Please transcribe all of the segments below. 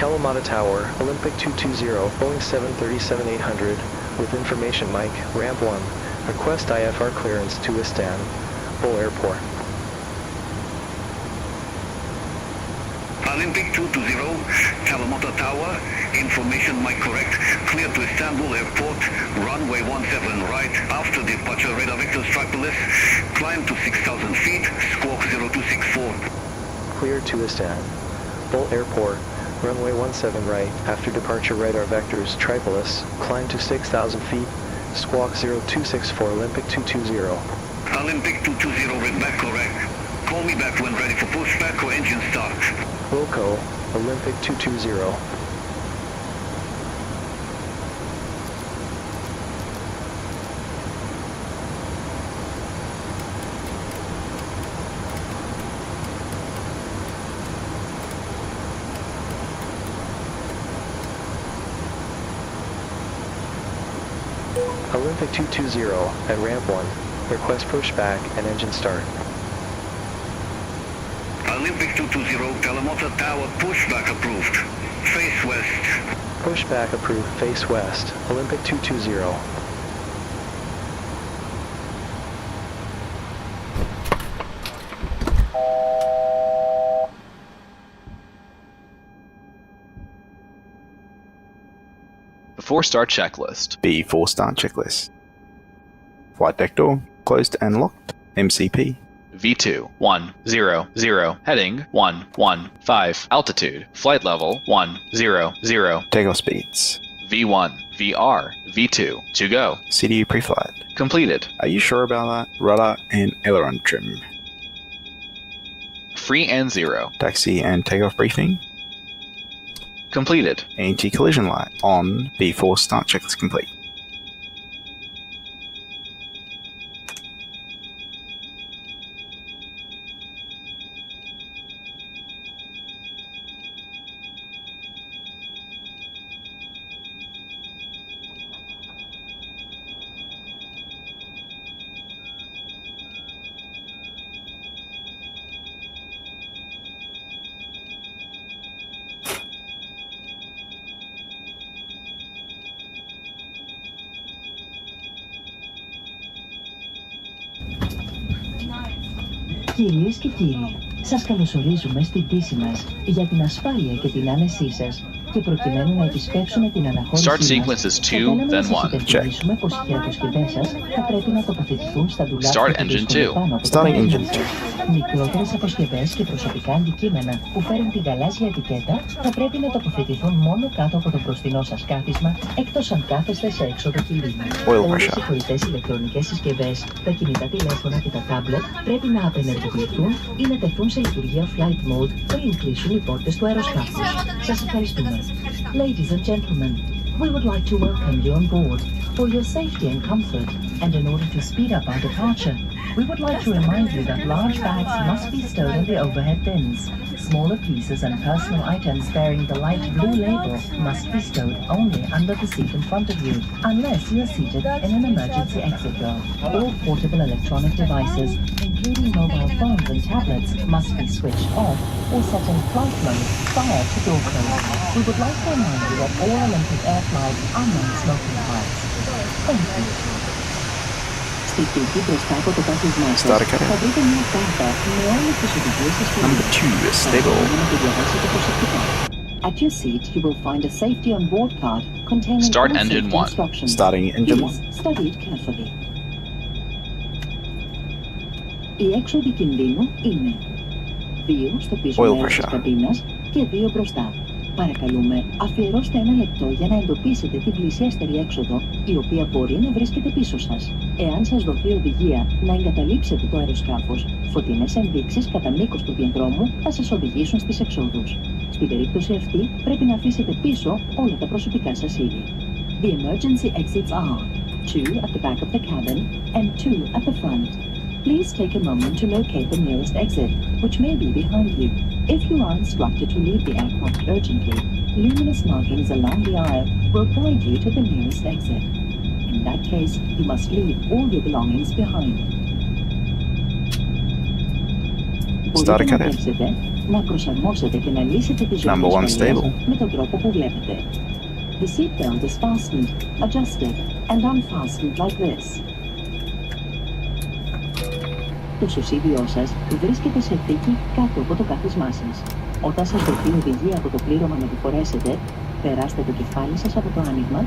Kalamata Tower, Olympic 220, Boeing 737-800, with information mic, ramp 1, request IFR clearance to Istanbul Airport. Olympic 220, Kalamata Tower, information mic correct, clear to Istanbul Airport, runway 17 right, after departure radar vector Tripolis, climb to 6,000 feet, squawk 0264. Clear to Istanbul Airport, runway 17 right, after departure radar vectors Tripolis, climb to 6,000 feet, squawk 0264 Olympic 220. Olympic 220, read back correct. Call me back when ready for pushback or engine start. Wilco, Olympic 220. Olympic 220 at ramp 1. Request pushback and engine start. Olympic 220, Kalamata Tower, pushback approved. Face west. Pushback approved, face west. Olympic 220. Before start checklist. Before start checklist. Flight deck door closed and locked. MCP. V2 100, heading 115, altitude, flight level 100. Takeoff speeds. V1, VR, V2, to go. CDU pre-flight. Completed. Are you sure about that? Rudder and aileron trim. Free and 0. Taxi and takeoff briefing. Completed. Anti-collision light on before start checklist complete. Κυρίες και κύριοι, σας καλωσορίζουμε στην πτήση μας για την ασφάλεια και την άνεσή σας και προκειμένου να επισπεύσουμε την αναχώρησή μας. Start sequences 2, then 1. Υπενθυμίσουμε πως οι αποσκευές σας θα πρέπει να τοποθετηθούν στα ντουλάπια Start που engine βρίσκονται 2. πάνω από το Starting πάτωμα. engine 2. Μικρότερες αποσκευές και προσωπικά αντικείμενα που φέρουν την γαλάζια ετικέτα θα πρέπει να τοποθετηθούν μόνο κάτω από το μπροστινό σας κάθισμα, εκτός αν κάθεστε σε έξοδο κινδύνου. Όλες οι χωρητές ηλεκτρονικές συσκευές, τα κινητά τηλέφωνα και τα τάμπλετ πρέπει να απενεργοποιηθούν ή να τεθούν σε λειτουργία flight mode πριν κλείσουν οι πόρτες του αεροσκάφους. Σας ευχαριστούμε. Ladies and gentlemen, we would like to welcome you on board. For your safety and comfort, and in order to speed up our departure, we would like to remind you that large bags must be stowed in the overhead bins. Smaller pieces and personal items bearing the light blue label must be stowed only under the seat in front of you, unless you are seated in an emergency exit door. All portable electronic devices, including mobile phones and tablets, must be switched off or set in flight mode prior to door close. We would like to remind you that all Olympic air flights are non-smoking flights. Thank you. Στη θήκη μπροστά από το κάθισμά σας θα βρείτε μια κάρτα με όλες τις οδηγίες σας και Number 2 is stable. να τη διαβάσετε προσεκτικά. At your seat, you will find a safety on board card containing Start all engine safety 1. instructions. Starting engine 1. Please study it carefully. Η έξοδοι κινδύνου είναι 2 στο πίσω Oil μέρος της pressure. καμπίνας και 2 μπροστά. Παρακαλούμε, αφιερώστε 1 λεπτό για να εντοπίσετε την πλησιέστερη έξοδο, η οποία μπορεί να βρίσκεται πίσω σας. Εάν σας δοθεί οδηγία να εγκαταλείψετε το αεροσκάφος, φωτεινές ενδείξεις κατά μήκος του διαδρόμου θα σας οδηγήσουν στις εξόδους. Στην περίπτωση αυτή, πρέπει να αφήσετε πίσω όλα τα προσωπικά σας είδη. The emergency exits are 2 at the back of the cabin and 2 at the front. Please take a moment to locate the nearest exit, which may be behind you. If you are instructed to leave the aircraft urgently, luminous markings along the aisle will guide you to the nearest exit. In that case, you must leave all your belongings behind. Start a Μπορείτε να cadet. επιλέξετε να προσαρμόσετε και να λύσετε τη ζώνη Number 1 ασφαλείας stable. με τον τρόπο που βλέπετε. The seatbelt is fastened, adjusted and unfastened like this. Το σωσίδιό σας βρίσκεται σε θήκη κάτω από το κάθισμά σας. Όταν σας δοθεί οδηγία από το πλήρωμα να τη φορέσετε, περάστε το κεφάλι σας από το άνοιγμα,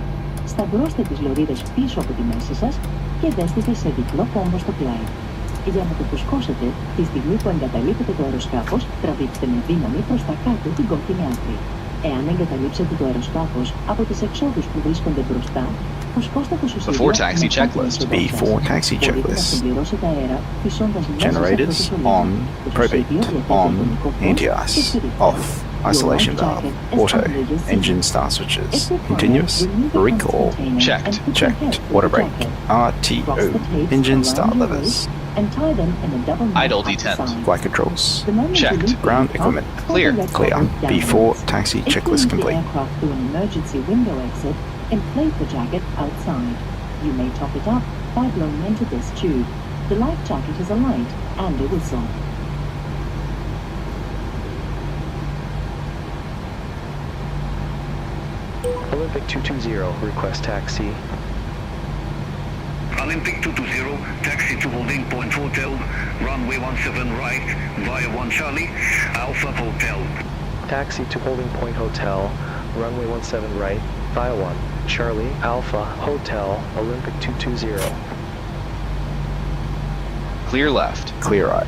σταυρώστε τις λωρίδες πίσω από τη μέση σας και δέστε σε διπλό κόμβο στο πλάι. Για να το φουσκώσετε, τη στιγμή που εγκαταλείπετε το αεροσκάφος, τραβήξτε με δύναμη προς τα κάτω την κόκκινη άκρη. Εάν εγκαταλείψετε το αεροσκάφος από τις εξόδους που βρίσκονται μπροστά, φουσκώστε το σωσίδιο Before taxi μετά την checklist. είσοδό σας. Before taxi Μπορείτε να checklist. συμπληρώσετε αέρα πισώντας μέσα σε αυτό το Generators σωλήνα. on, Το probate σωσίδιο διαθέτει on, ατομικό φως anti-ice, και σφυρίχτρα. off, isolation valve, auto, engine start switches, continuous, recall, Checked. checked, water brake, RTO, engine start levers, And tie them in a double knot Idle at the detent. side. flight controls, The moment you Checked. leave the ground aircraft, equipment, hold Clear. the red clear, button before downwards. taxi If you checklist leave the complete. aircraft through an emergency window exit, inflate the jacket outside. You may top it up by blowing into this tube. The life jacket has a light and a whistle. Olympic 220, request taxi. Olympic 220, taxi to holding point hotel, runway 17 right, via 1 Charlie, Alpha Hotel. Taxi to holding point hotel, runway 17 right, via 1, Charlie, Alpha, Hotel, Olympic 220. Clear left. Clear right.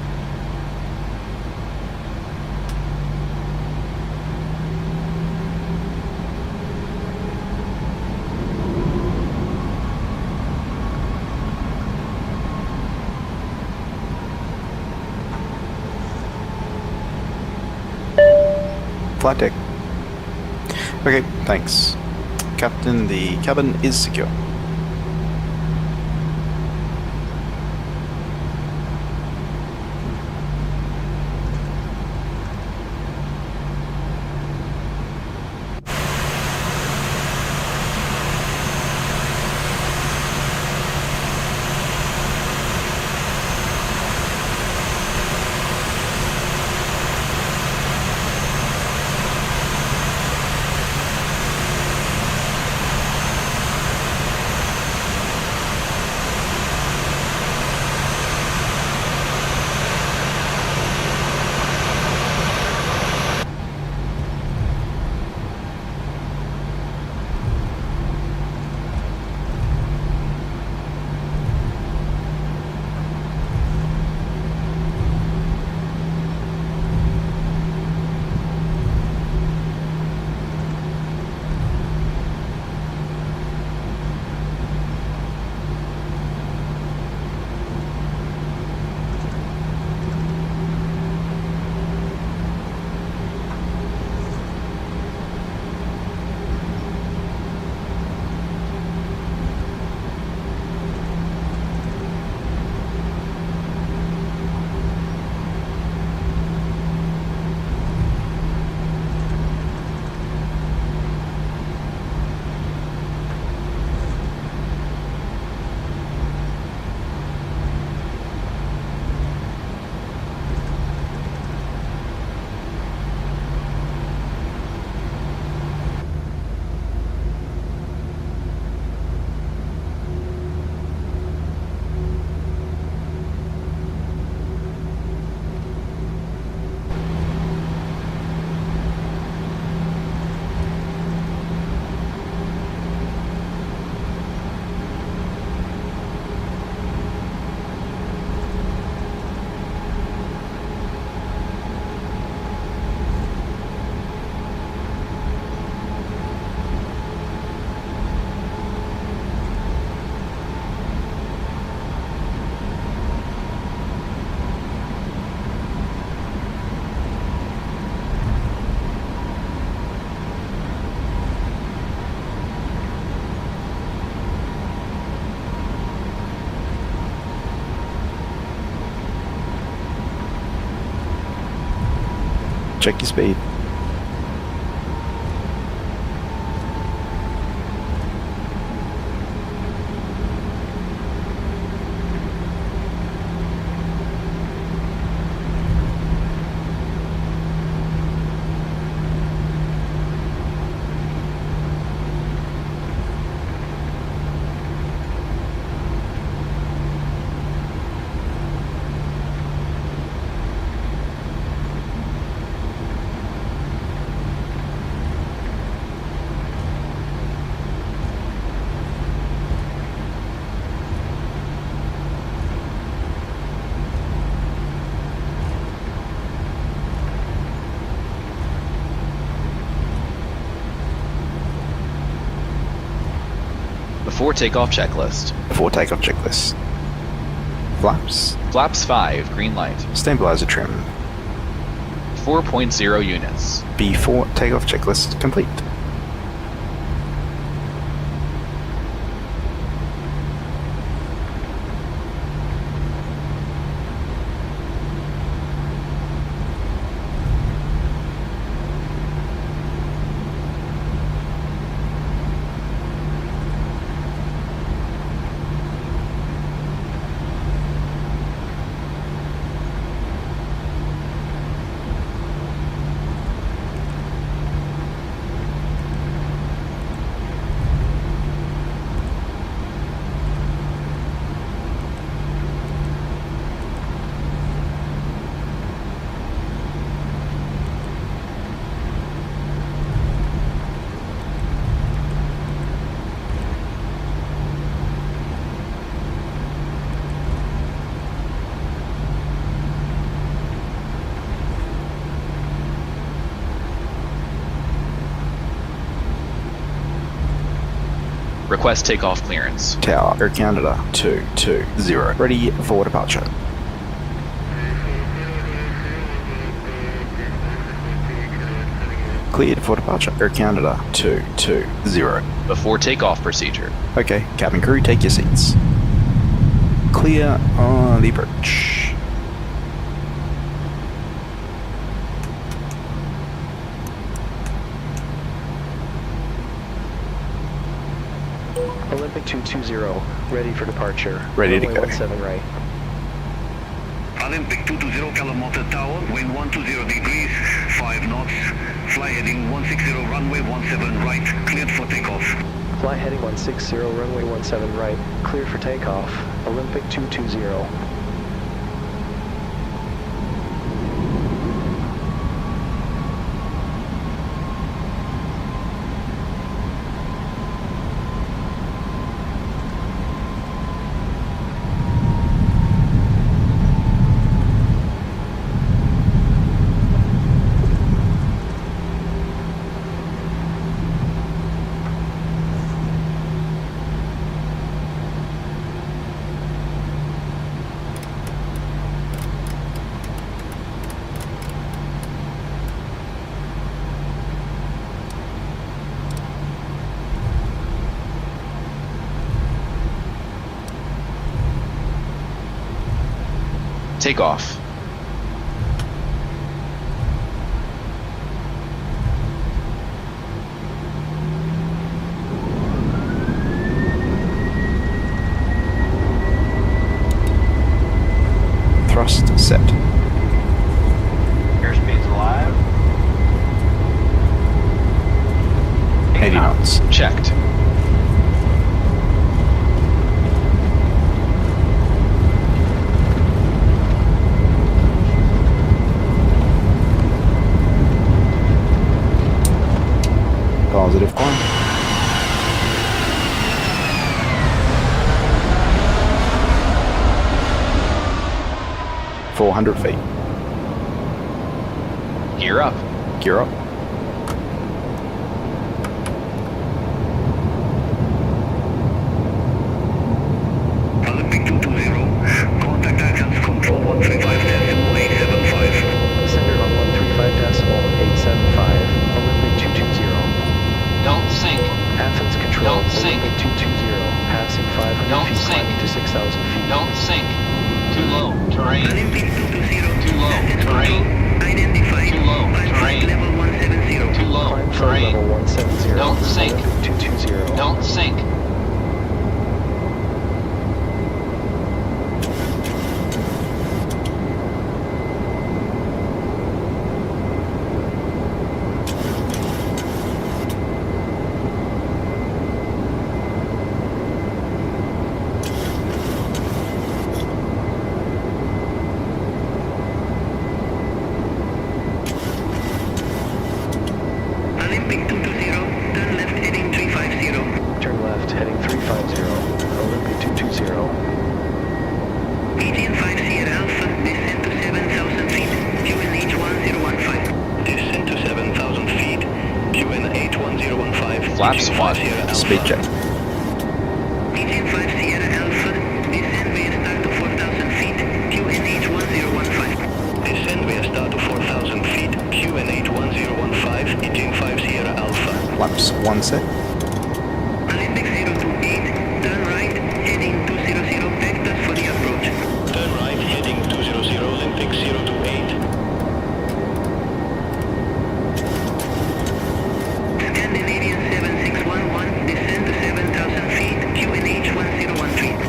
Flight deck. Okay, thanks. Captain, the cabin is secure. Check your speed. Before takeoff checklist. Before takeoff checklist. Flaps. Flaps 5, green light. Stabilizer trim. 4.0 units. Before takeoff checklist complete. Request takeoff clearance. Tower, Air Canada 220. Ready for departure. Cleared for departure. Air Canada 220. Before takeoff procedure. Okay, cabin crew, take your seats. Clear on the approach. Olympic 220, ready for departure. Ready to Runway go. 17 right. Olympic 220 Kalamata Tower, wind 120 degrees, 5 knots, fly heading 160, runway 17 right, cleared for takeoff. Fly heading 160, runway 17 right, clear for takeoff. Olympic 220. Takeoff. Thrust set. Airspeed's alive. 80 knots. Checked. Positive climb. $400 feet. Gear up. Gear up. Olympic 220, contact actions, control 135 decimal 875. Center on 135.875. Olympic 220. Don't sink. Athens control. Don't sink. Olympic 220. Passing 500 Don't feet, sink. climbing to 6,000 feet. Don't sink. Too low. Terrain. Olympic 220, Too low. Terrain. identified. Too low. Terrain. Level 170. Too low. Climb flight Terrain. level 170. Don't sink. Olympic 220. Don't sink. Olympic 220, turn left heading 350. Turn left, heading 350. Olympic 220. Median 5 Sierra Alpha, descend to 7,000 feet, QNH 1015. Descend to 7,000 feet, QNH 1015. Flaps 1. Speed check. 1 set. Olympic 028, turn right, heading 200, vectors for the approach. Turn right, heading 200, Olympic 028. Scandinavian 7611, descend to 7,000 feet, QNH 1013.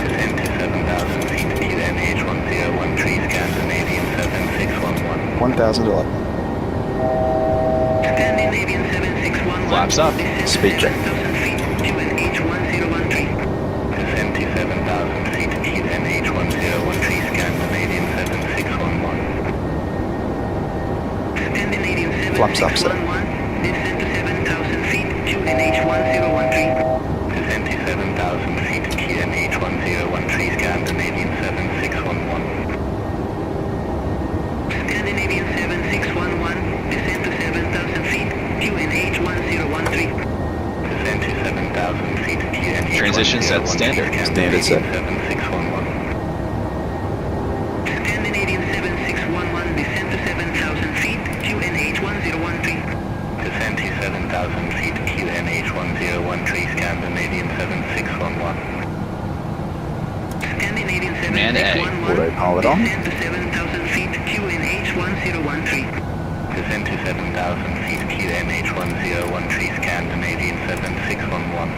Descend to 7,000 feet, QNH 1013, Scandinavian 7611. 1011. Scandinavian 7611. Flaps up. Speed check. 7,000 feet, QNH 1013. Descend to 7,000 feet, QNH 1013, Scandinavian 7611. Scandinavian Flaps up, sir. 7611. Descend to 7,000 feet, QNH 1013. Descend to 7,000 feet, QNH 1013, Scandinavian 7611. Scandinavian 7611, descend to 7,000 feet, QNH 1013. Descend to 7,000 feet, QNH Transition set 1013, standard. Standard set. Scandinavian 7611. Scandinavian 7611, descend to 7,000 feet, QNH 1013. Descend to 7,000 feet, QNH 1013, Scandinavian 7611. Scandinavian Command A. 7611, Autopilot on. descend to 7,000 feet, QNH 1013. Descend to 7,000 feet, QNH 1013, Scandinavian 7611.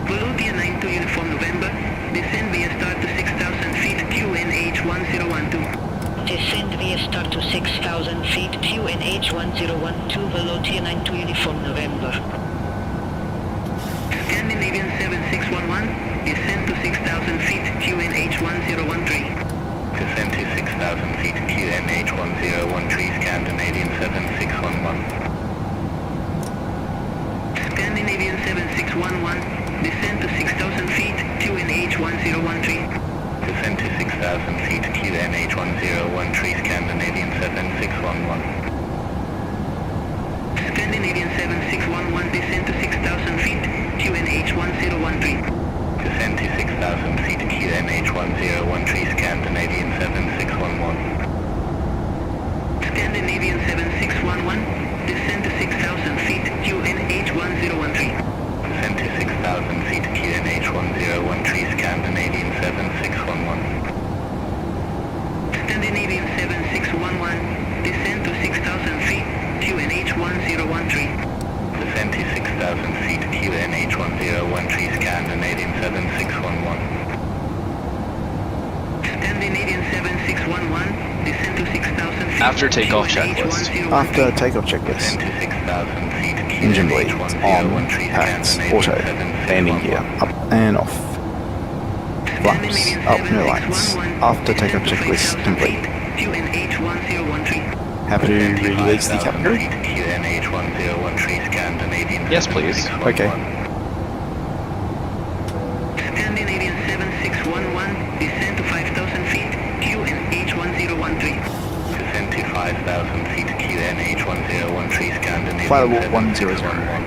Volutia 92 Uniform November, descend via start to 6,000 feet, QNH 1012. Descend via start to 6,000 feet, QNH 1012, Volutia 92 Uniform November. Scandinavian 7611, descend to 6,000 feet, QNH 1013. Descend to 6,000 feet, QNH 1013, Scandinavian 7611. Scandinavian 7611, descend to 6,000 feet, QNH 1013. Descend to 6,000 feet, QNH 1013, Scandinavian 7611. Scandinavian 7611, descend to 6,000 feet, QNH 1013. Descend to 6,000 feet, QNH 1013, Scandinavian 7611. Scandinavian 7611, descend to 6,000 feet, QNH 1013. Descend to 6,000 feet, QNH 1013, Scandinavian 7611. Scandinavian 7611, descend to 6,000 feet, QNH 1013. Descend to 6,000 feet, QNH 1013, Scandinavian 7611. Scandinavian 7611, descend to 6,000 feet. After takeoff QNH checklist. 1013. After takeoff checklist. Descend to 6,000 feet, Engine QNH bleed. 1013, On. Packs. Scandinavian Auto. Landing gear. Up and off. Flaps. Up. No lights. After takeoff checklist complete. QNH 1013. Happy to release the cabin crew? QNH 1013, Scandinavian Yes, please. 7611. Okay. Scandinavian 7611, descend to 5,000 feet, QNH 1013. Descend to 5,000 feet, QNH 1013, Scandinavian Firewall 100. 7611.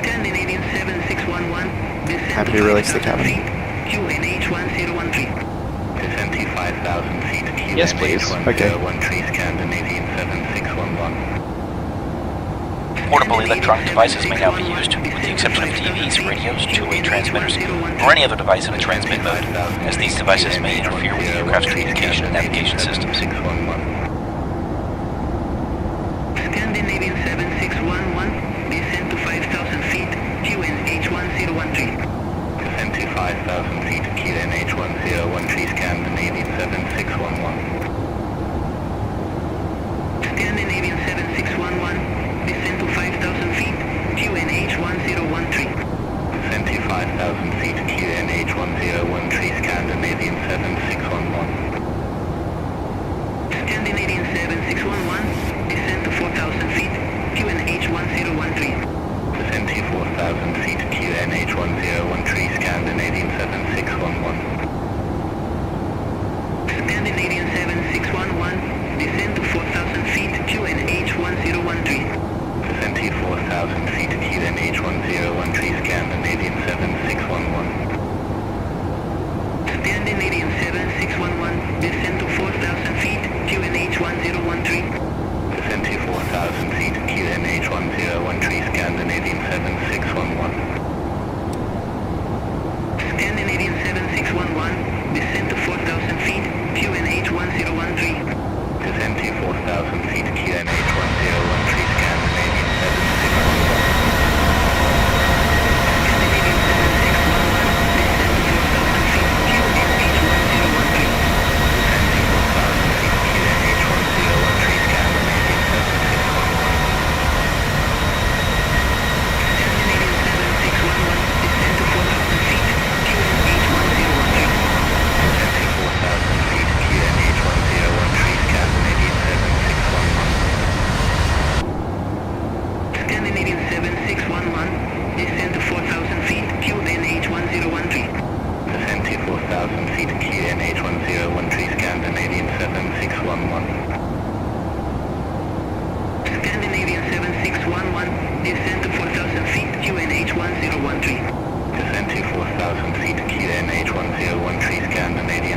Scandinavian 7611, descend Happy to to release the 5,000 cabin. feet, QNH 1013. Descend to 5,000 feet, QNH Yes, please. Okay. 1013, Scandinavian 7611. Portable electronic devices may now be used, with the exception of TVs, radios, two-way transmitters, or any other device in a transmit mode, as these devices may interfere with the aircraft's communication and navigation systems. Scandinavian 7611, descend to 5,000 feet, QNH 1013. Descend to 5,000 feet, QNH 1013, Scandinavian 7611. Scandinavian 7611, descend to 5,000 feet, QNH 1013. Descend to 5,000 feet, QNH 1013, Scandinavian 7611.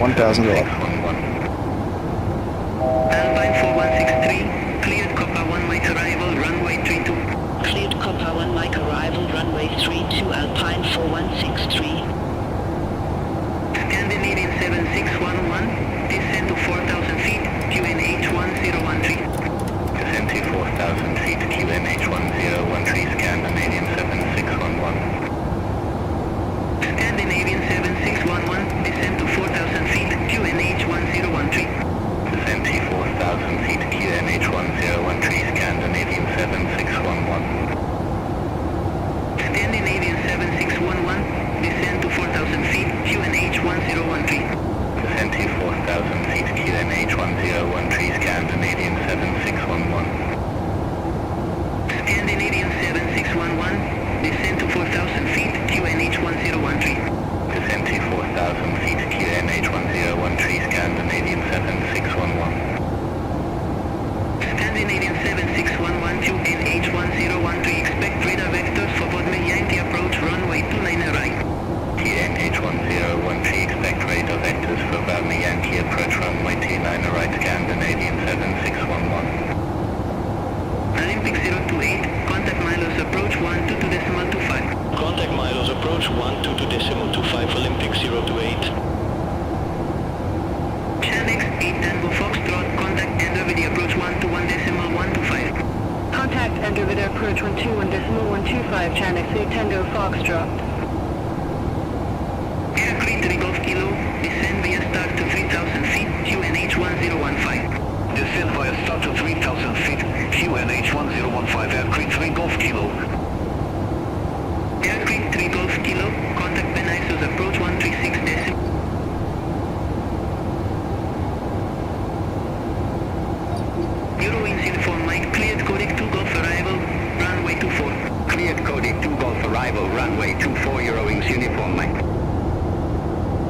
1011. Alpine 4163, cleared Copper 1 Mike arrival, runway 32. Cleared Copper 1 Mike arrival, runway 32, Alpine 4163. Scandinavian 7611, descend to 4,000 feet, QNH 1013. Descend to 4,000 feet, QNH 1013, Scandinavian 7611. Scandinavian 7611, descend to 4,000 feet, QNH 1013. Descend to 4,000 feet, QNH 1013, Scandinavian 7611. Scandinavian 7611, descend to 4,000 feet, QNH 1013. Descend to 4,000 feet, QNH 1013, Scandinavian 7611. Scandinavian 7611, descend to 4,000 feet, QNH 1013. Descend to 4,000 feet, QNH 1013, Scandinavian 7611. Scandinavian 7611 to NH 1013, expect radar vectors for Bodme Yankee approach, runway 29 right. TNH 1013, expect radar vectors for Bodme Yankee approach, runway 29 right, Scandinavian 7611. Olympic 028, contact Milos approach 122.25. Contact Milos approach 122.25 Olympic 028. Chanex 8 Tango Foxtrot, contact Androvidi approach 121.125. Contact Androvida approach 121.125, Chanex 8 Tango Foxtrot. Aircrew 3 Golf Kilo, descend via start to 3,000 feet, QNH 1015. Descend via start to 3,000 feet, QNH 1015, Aircrew 3 Golf Kilo. Aircrew 3 Golf Kilo, contact Penisos approach 136 decimal. Eurowind uniform Mike, cleared Codec 2 Golf arrival, runway 24. Cleared Codec 2 Golf arrival, runway 24, Eurowings uniform Mike.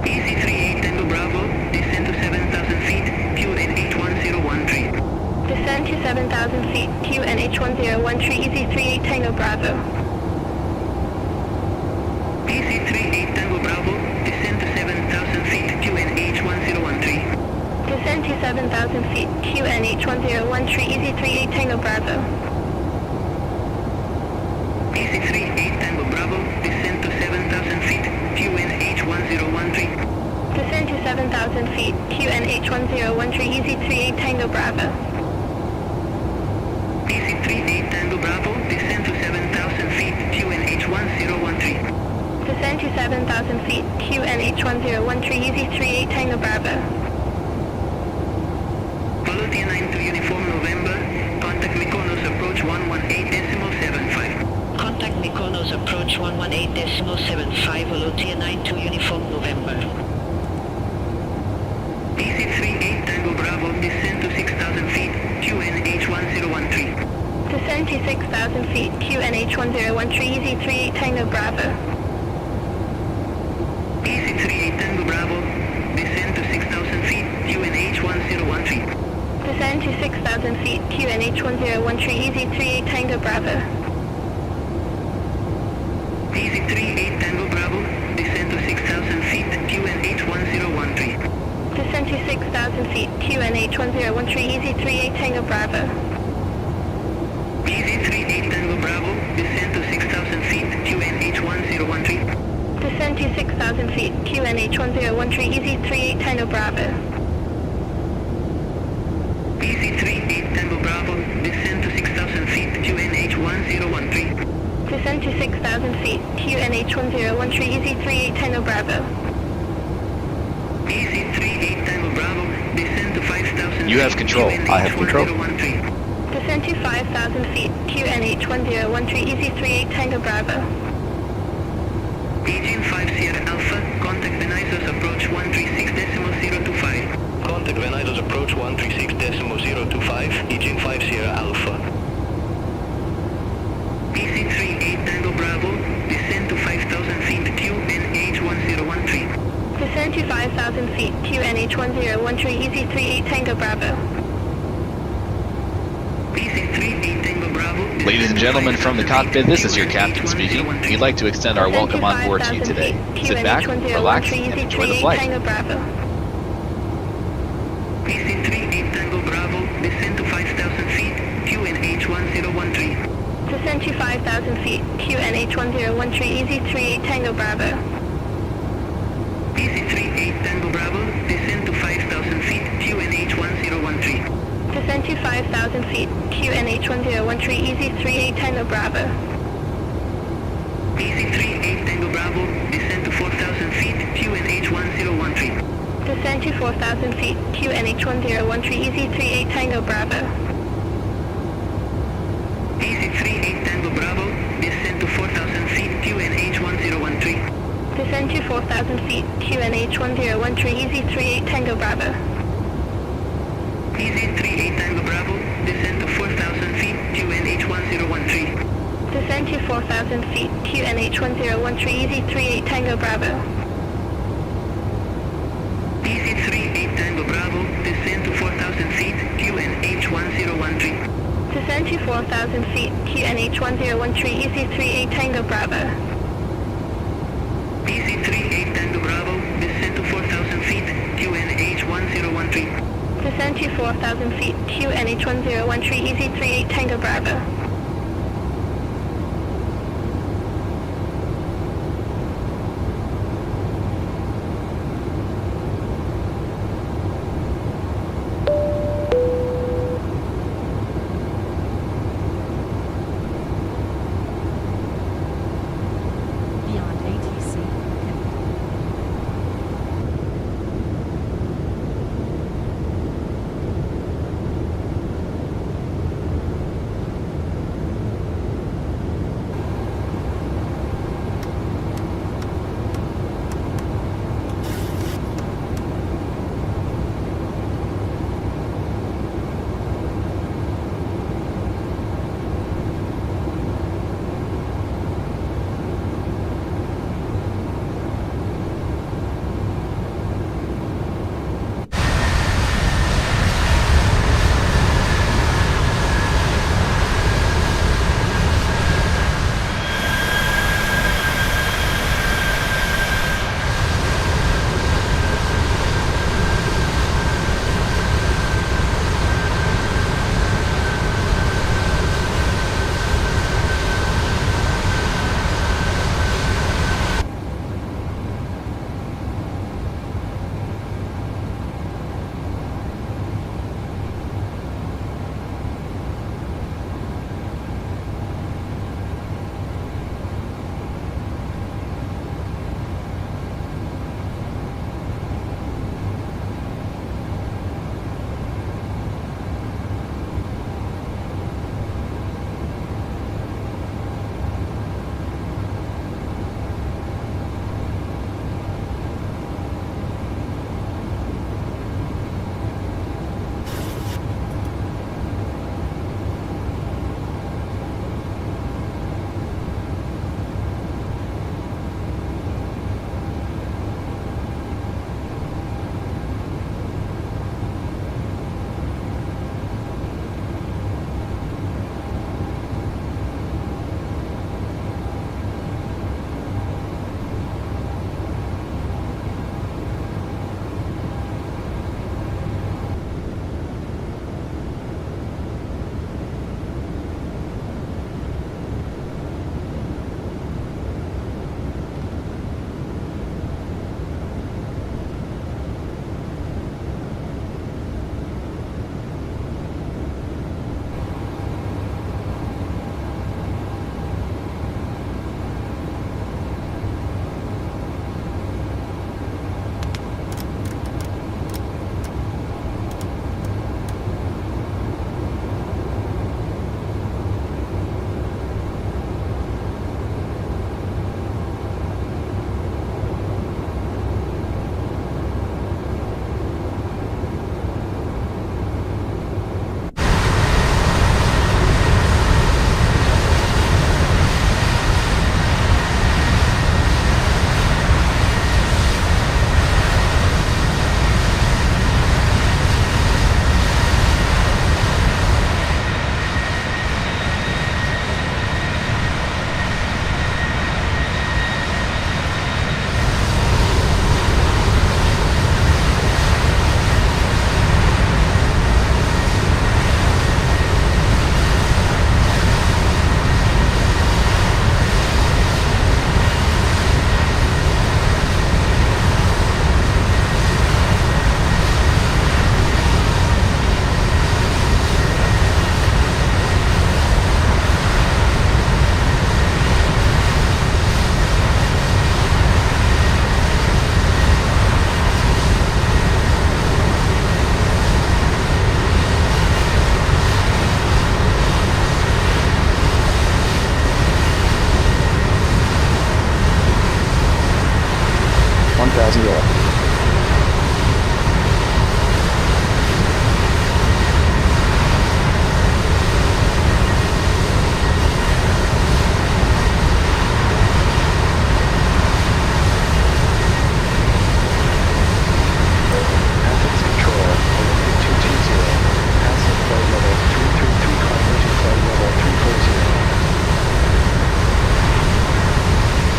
Easy 38 Tango Bravo, descend to 7,000 feet, QNH 1013. Descend to 7,000 feet, QNH 1013, Easy 38 Tango Bravo. Easy 38 Tango Bravo, descend to 7,000 feet, QNH 1013. Descend to 7,000 feet, QNH 1013, Easy 38 Tango Bravo. Easy 38 Tango Bravo, descend to 7,000 feet, QNH 1013. Descend to 7,000 feet, QNH 1013, Easy 38 Tango Bravo. Easy 38 Tango Bravo, descend to 7,000 feet, QNH 1013. Descend to 7,000 feet, QNH 1013, Easy 38 Tango Bravo. Follow TN92 Uniform November, contact Mykonos approach 118.75. Contact Mykonos approach 118.75, Volotia 92 Uniform November. Easy 38 Tango Bravo, descend to 6,000 feet, QNH 1013. Descend to 6,000 feet, QNH 1013, Easy 38 Tango Bravo. Easy 38 Tango Bravo, descend to 6,000 feet, QNH 1013. Descend to 6,000 feet, QNH 1013, Easy 38 Tango Bravo. Easy 38 Tango Bravo, descend to 6,000 feet, QNH 1013. Descend to 6,000 feet, QNH 1013, Easy 38 Tango Bravo. Easy 38 Tango Bravo, descend to 6,000 feet, QNH 1013. Descend to 6,000 feet, QNH 1013, Easy 38 Tango Bravo. Easy 38 Tango Bravo, descend to 6,000 feet, QNH 1013. Descend to 6,000 feet, QNH 1013, Easy 38 Tango Bravo. Easy 38 Tango Bravo, descend to 5,000 You have control. I have control. Descend to 5,000 feet, QNH 1013, Easy 38 Tango Bravo. Agent 5 Sierra Alpha, contact Benisos approach 136.025. Contact Venidos approach 136.025, Agent 5 Sierra Alpha. Easy 38 Tango Bravo, descend to 5,000 feet, QNH 1013. Descend to 5,000 feet, QNH 1013, Easy 38 Tango Bravo. Easy 38 Tango Bravo. Ladies and gentlemen from the cockpit, this is your captain speaking. We'd like to extend our welcome on board to you today. Sit back, relax, and enjoy the flight. PC-3 8 Tango Bravo, descend to 5,000 feet, QNH 1013. Descend to 5,000 feet, QNH 1013, easy 38 Tango Bravo. PC-3 8 Tango Bravo, descend to 5,000 feet, QNH 1013. Descend to 5,000 feet, QNH 1013, easy 38 Tango Bravo. PC-3 8 Tango Bravo, descend to 4,000 feet, QNH 1013. Descend to 4,000 feet, QNH 1013, easy 38 Tango Bravo. PC-3 8 Tango Bravo, descend to 4,000 feet, QNH 1013. Descend to 4,000 feet, QNH 1013, easy 38 Tango Bravo. Easy 38 Tango Bravo, descend to 4,000 feet, QNH 1013. Descend to 4,000 feet, QNH 1013, easy 38 Tango Bravo. Easy 38 Tango Bravo, descend to 4,000 feet, QNH 1013. Descend to 4,000 feet, QNH 1013, easy 38 Tango Bravo. Easy 38 Tango Bravo, descend to 4,000 feet, QNH 1013. Descend to 4,000 feet, QNH 1013, easy 38 Tango Bravo. Beyond ATC. 2,000 euro. Athens Control, Olympic 220, passing flight level 333, climbing to flight level 340.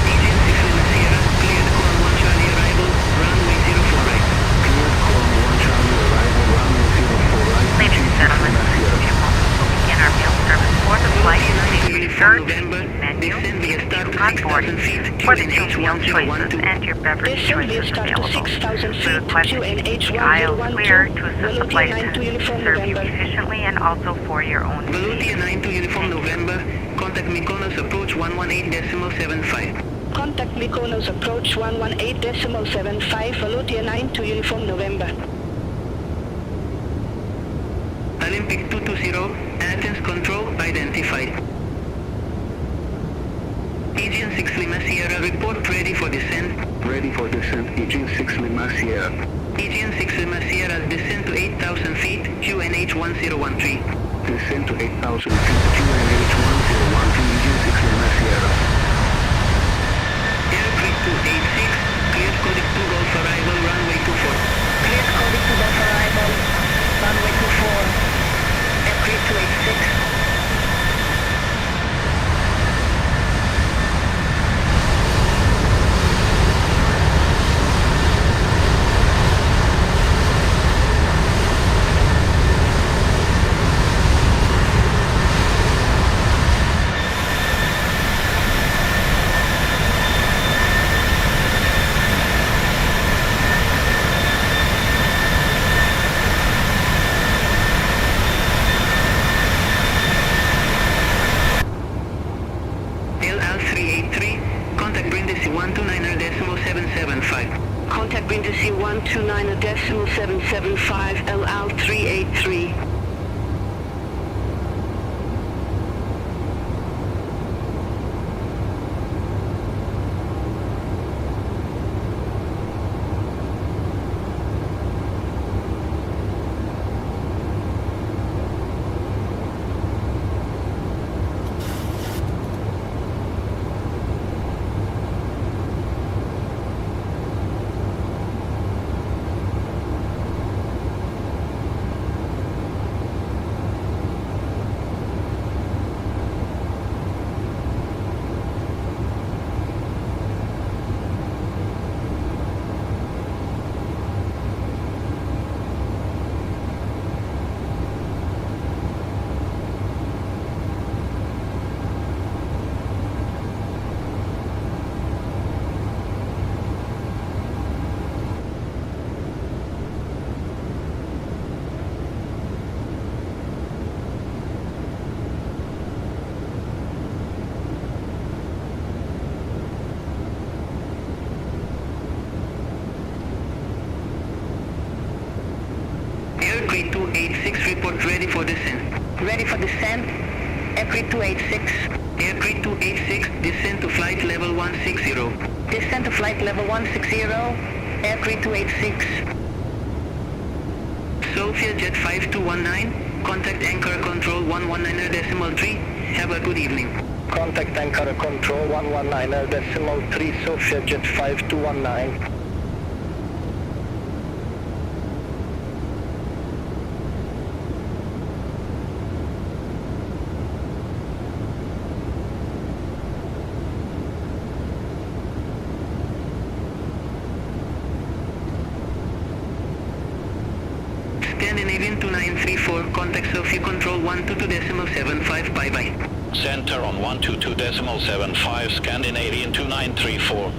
Agent 6 Lima Sierra, cleared Column 1 Charlie arrival, runway 04 right. Cleared Column 1 Charlie arrival, runway 04 right. Ladies and gentlemen, beautiful. We'll begin our meal service for the flight. Please refer to the menu on board for the two meal choices and your beverage choices available. We request you keep the aisle clear to assist the flight attendants to serve you efficiently and also for your own Velotia safety. 9 to Uniform November, contact Mykonos approach 118.75. Contact Mykonos approach 118.75, Velotia 9 to Uniform November. Olympic 220, Athens Control identified. Agent 6 Lima Sierra, report ready for descent. Ready for descent, Agent 6 Lima Sierra. Agent 6 Lima Sierra, descent to 8,000 feet, QNH 1013. Descent to 8,000 feet, QNH 1013, Agent 6 Lima Sierra. Aircraft 286, cleared Codic 2 Golf arrival, runway 24. Cleared Codic 2 Golf arrival, runway 24. Aircraft 286. LL383, contact Brindisi 129.775. Contact Brindisi 129.775, LL383. Aircraft 286, report ready for descent. Ready for descent, Aircraft 286. Aircraft 286, descend to flight level 160. Descent to flight level 160, Aircraft 286. Sofia Jet 5219, contact Anchor Control 119.3. Have a good evening. Contact Anchor Control 119.3, Sofia Jet 5219. Scandinavian 2934, contact Sofia Control 122.75, bye-bye. Center on 122.75, Scandinavian 2934.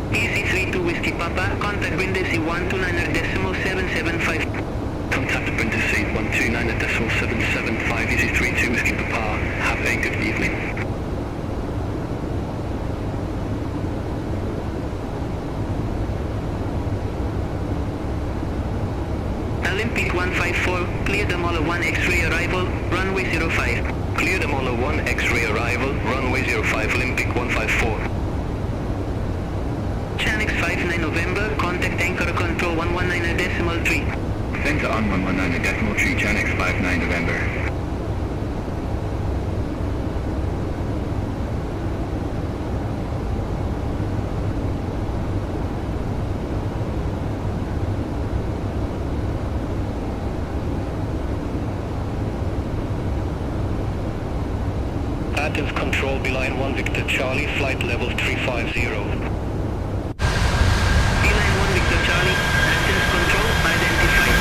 EC32 Whiskey Papa, contact Brindisi 129.775. Contact Brindisi 129.775, EC32 Whiskey Papa. Have a good evening. 154, clear the Molo 1 X-ray arrival, runway 05. Clear the Molo 1 X-ray arrival, runway 05, Olympic 154. Channex 59 November, contact anchor control 119.3. Center on 119.3, Channex 59 November. Athens control, beeline 1 Victor Charlie, flight level 350. Beeline 1 Victor Charlie, Athens control, identified.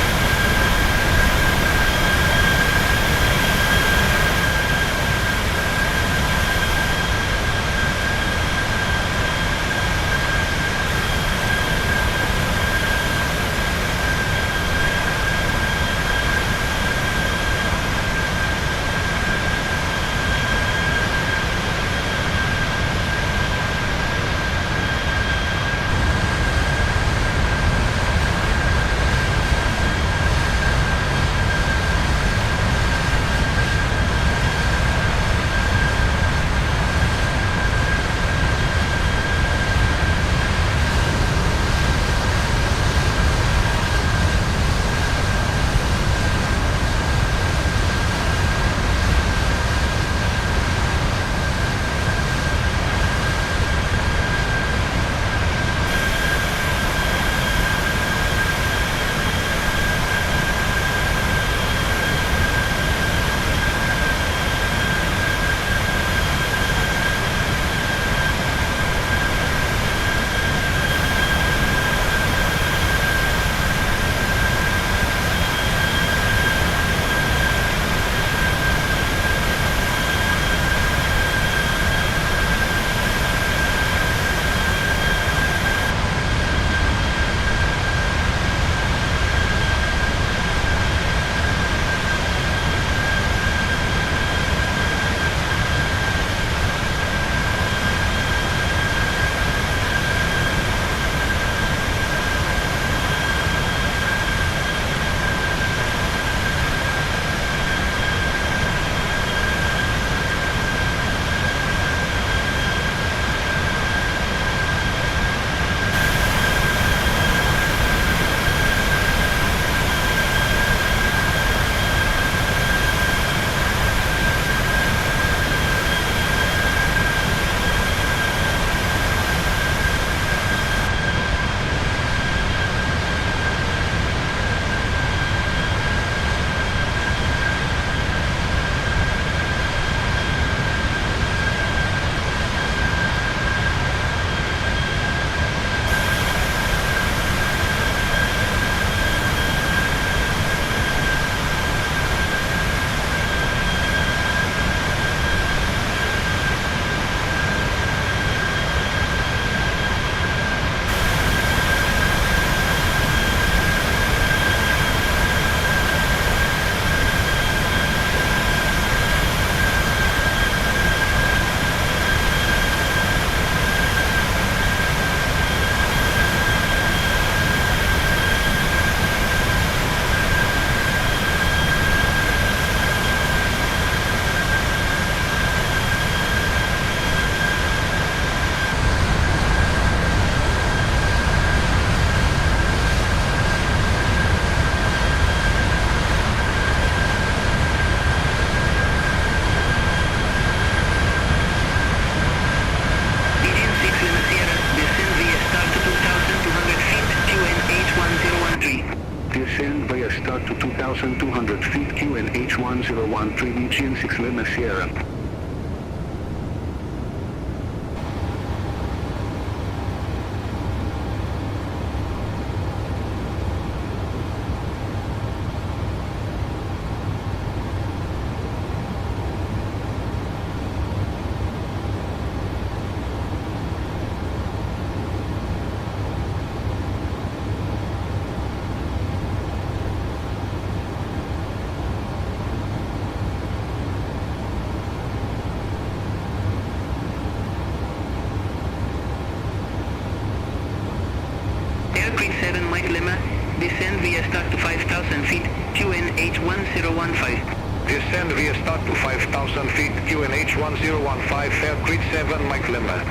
Descend via start to 2,200 feet QNH1013 Region 6 Lima Sierra. Air Green 7 Mike Lima, Descend via start to 5,000 feet, QNH 1015. Descend via start to 5,000 feet, QNH 1015, fair grid 7, Mike Lima.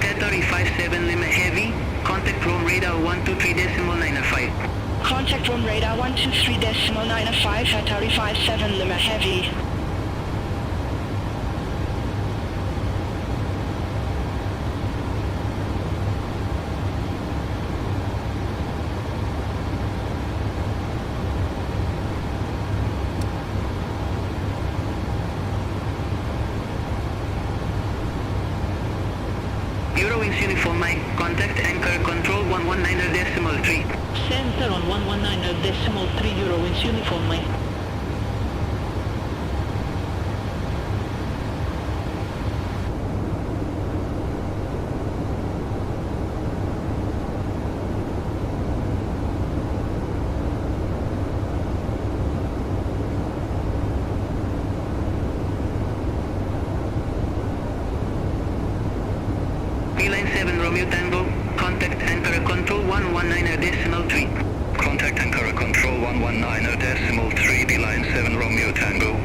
Qatari 57 Lima Heavy, contact from radar 123.95. Contact from radar 123.95, Qatari 57 Lima Heavy. Eurowings Uniform Mike, contact anchor control 119.3. Center on 119.3 Eurowings Uniform Mike. Line 7 Romeo Tango, contact anchor control 119.3. Contact anchor control 119.3, beeline 7 Romeo Tango.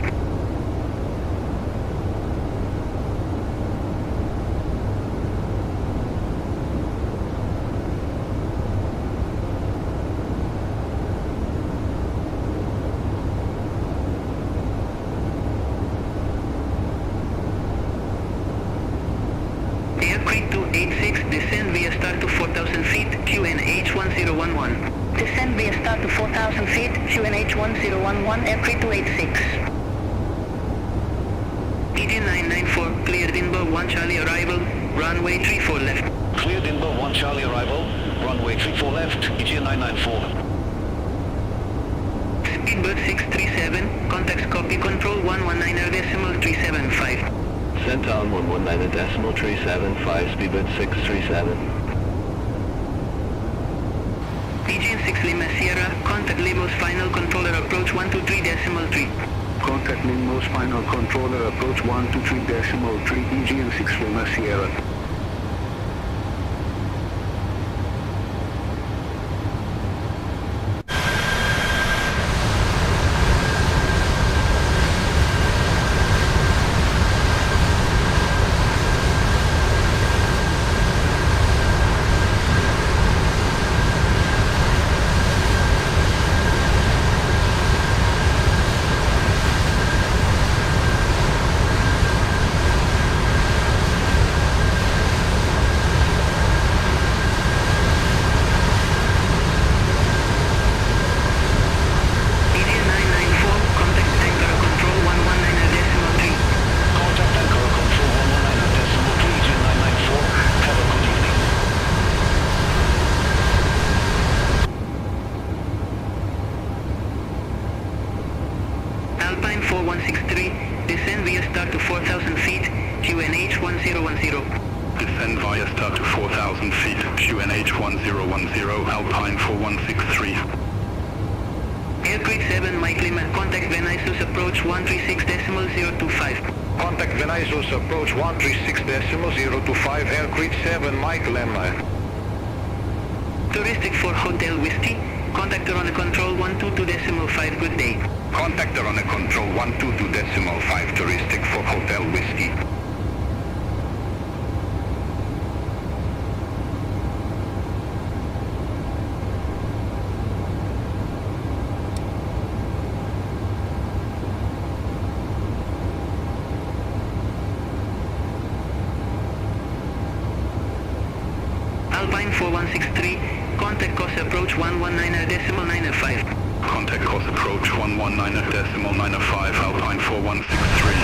Aircrew 286, descend via start to 4,000 feet, QNH 1011. Descend via start to 4,000 feet, QNH 1011, Aircrew 286. EG 994, cleared Inbo 1 Charlie arrival, runway 34 left. Cleared Inbo 1 Charlie arrival, runway 34 left, EG 994. Speedbird 637, contacts copy control 119.375. Centon 119.375, speedbird 637. Pigeon 6 Lima Sierra, contact Limos final controller approach 123.3. Contact Limos final controller approach 123.3, EGN 6 Lima Sierra. Alpine 4163, descend via start to 4,000 feet, QNH 1010. Descend via start to 4,000 feet, QNH 1010, Alpine 4163. Aircrew 7 Mike Lima, contact Venice's approach 136.025. Contact Venice's approach 136.025, Aircrew 7 Mike Lima. Touristic for Hotel Whiskey, contactor on a control 122.5, good day. Contactor on a control 122.5, touristic for Hotel Whiskey. Alpine 4163, contact course approach 119.95. Contact course approach 119.95, Alpine 4163.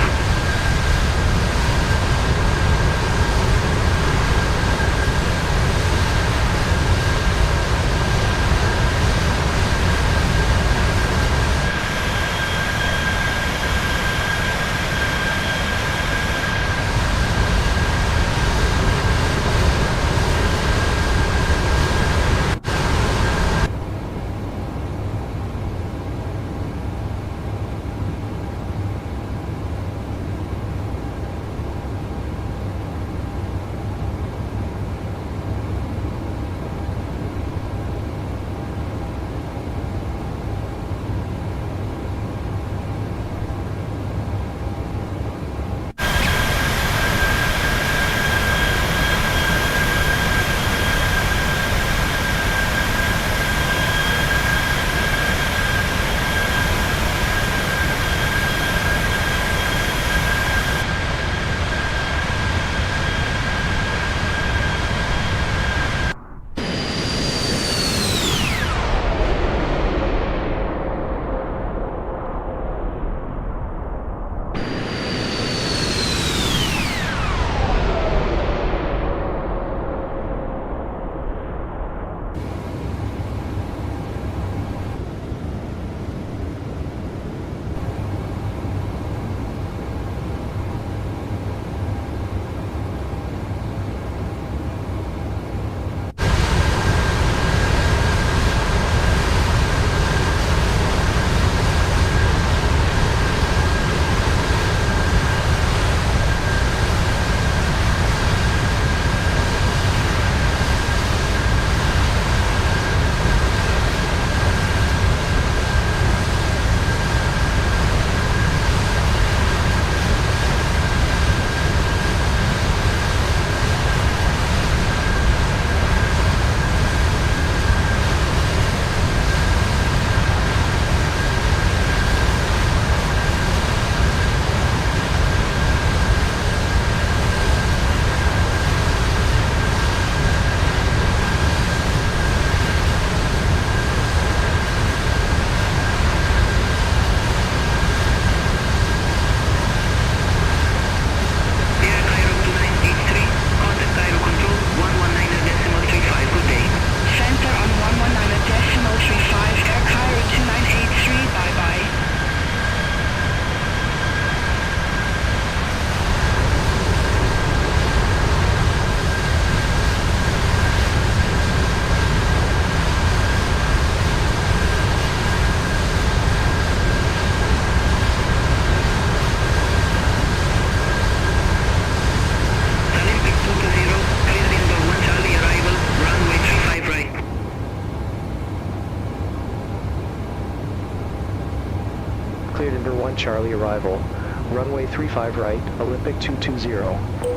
1 Charlie arrival. Runway 35 right, Olympic 220.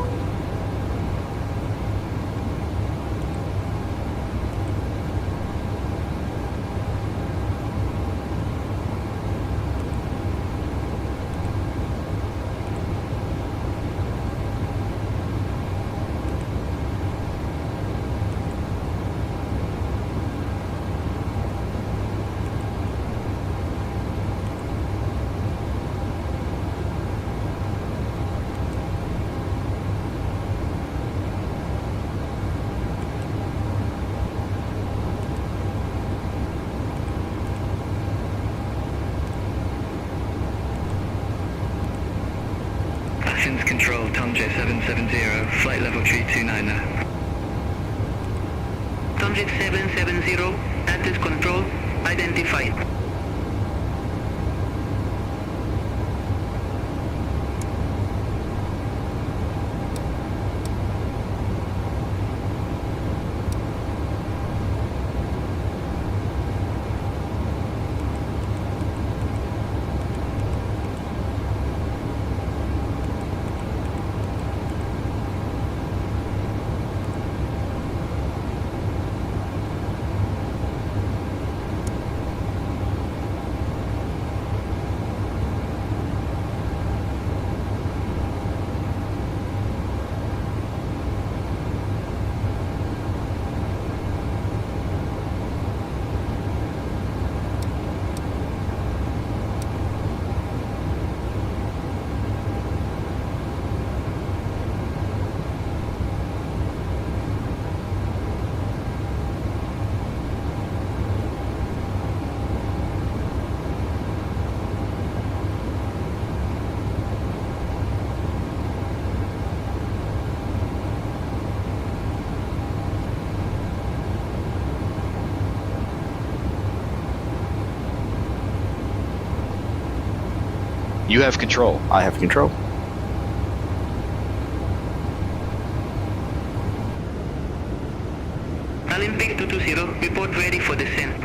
Control, Tomjet 770, flight level 329 now. Tomjet 770, access control, identified. You have control. I have control. Olympic 220, report ready for descent.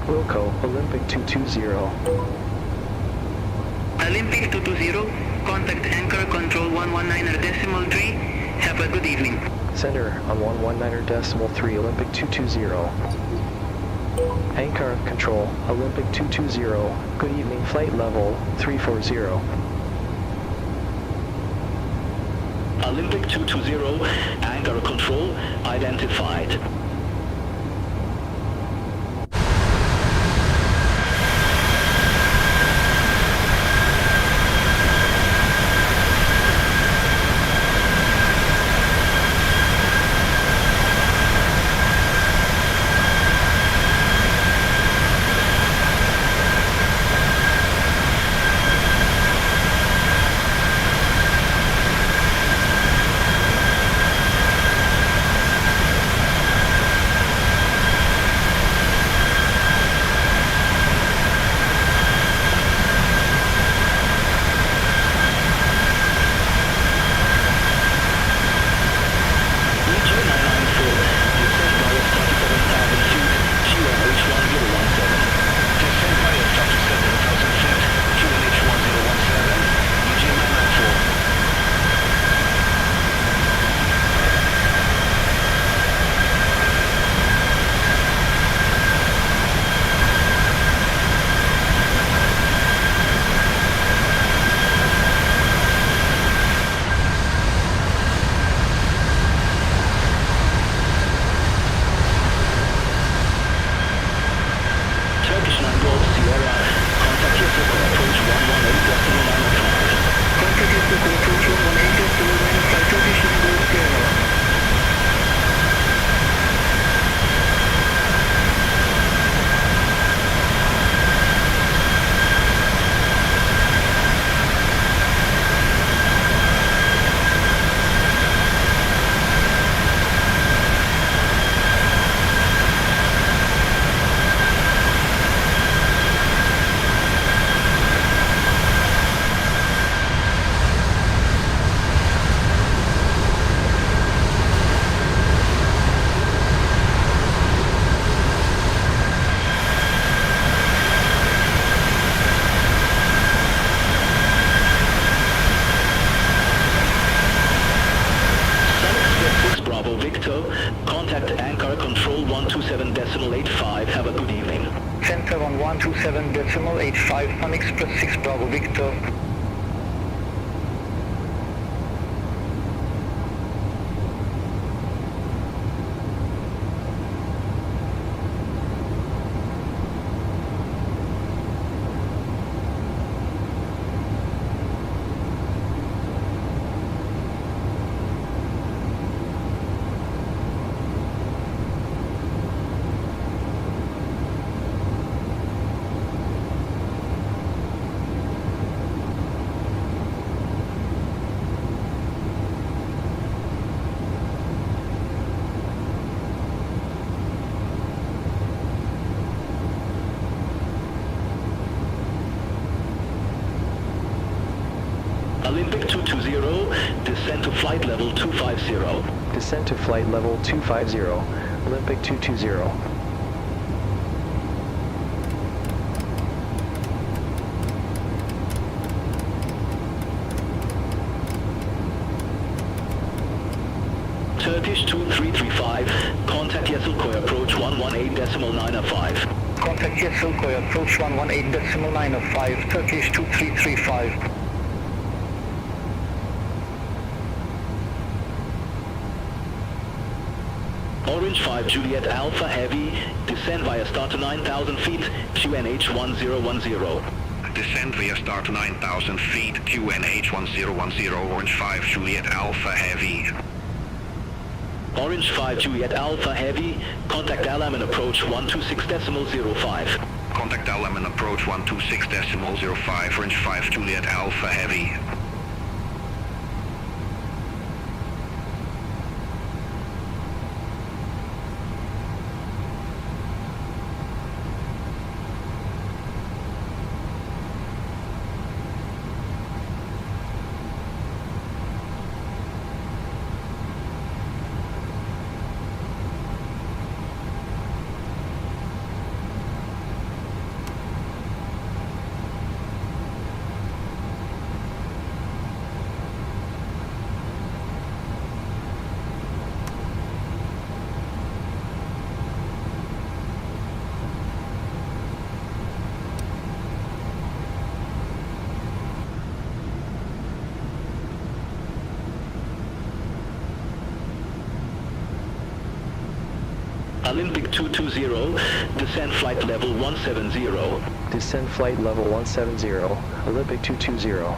Wilco, Olympic 220. Olympic 220, contact anchor control 119.3. Have a good evening. Center on 119.3, Olympic 220. Anchor control, Olympic 220. Good evening, flight level 340. Olympic 220, anchor control identified. 127.85, unexpressed 6 Bravo Victor. Olympic 220, descend to flight level 250. Descend to flight level 250, Olympic 220. Turkish 2335, contact Yesilkoy approach 118.905. Contact Yesilkoy approach 118.905, Turkish 2335. Orange 5 Juliet Alpha Heavy, descend via start to 9,000 feet, QNH 1010. Descend via start to 9,000 feet, QNH 1010, Orange 5 Juliet Alpha Heavy. Orange 5 Juliet Alpha Heavy, contact LM and approach 126.05. Contact LM and approach 126.05, Orange 5 Juliet Alpha Heavy. Olympic 220, descend flight level 170. Descend flight level 170, Olympic 220.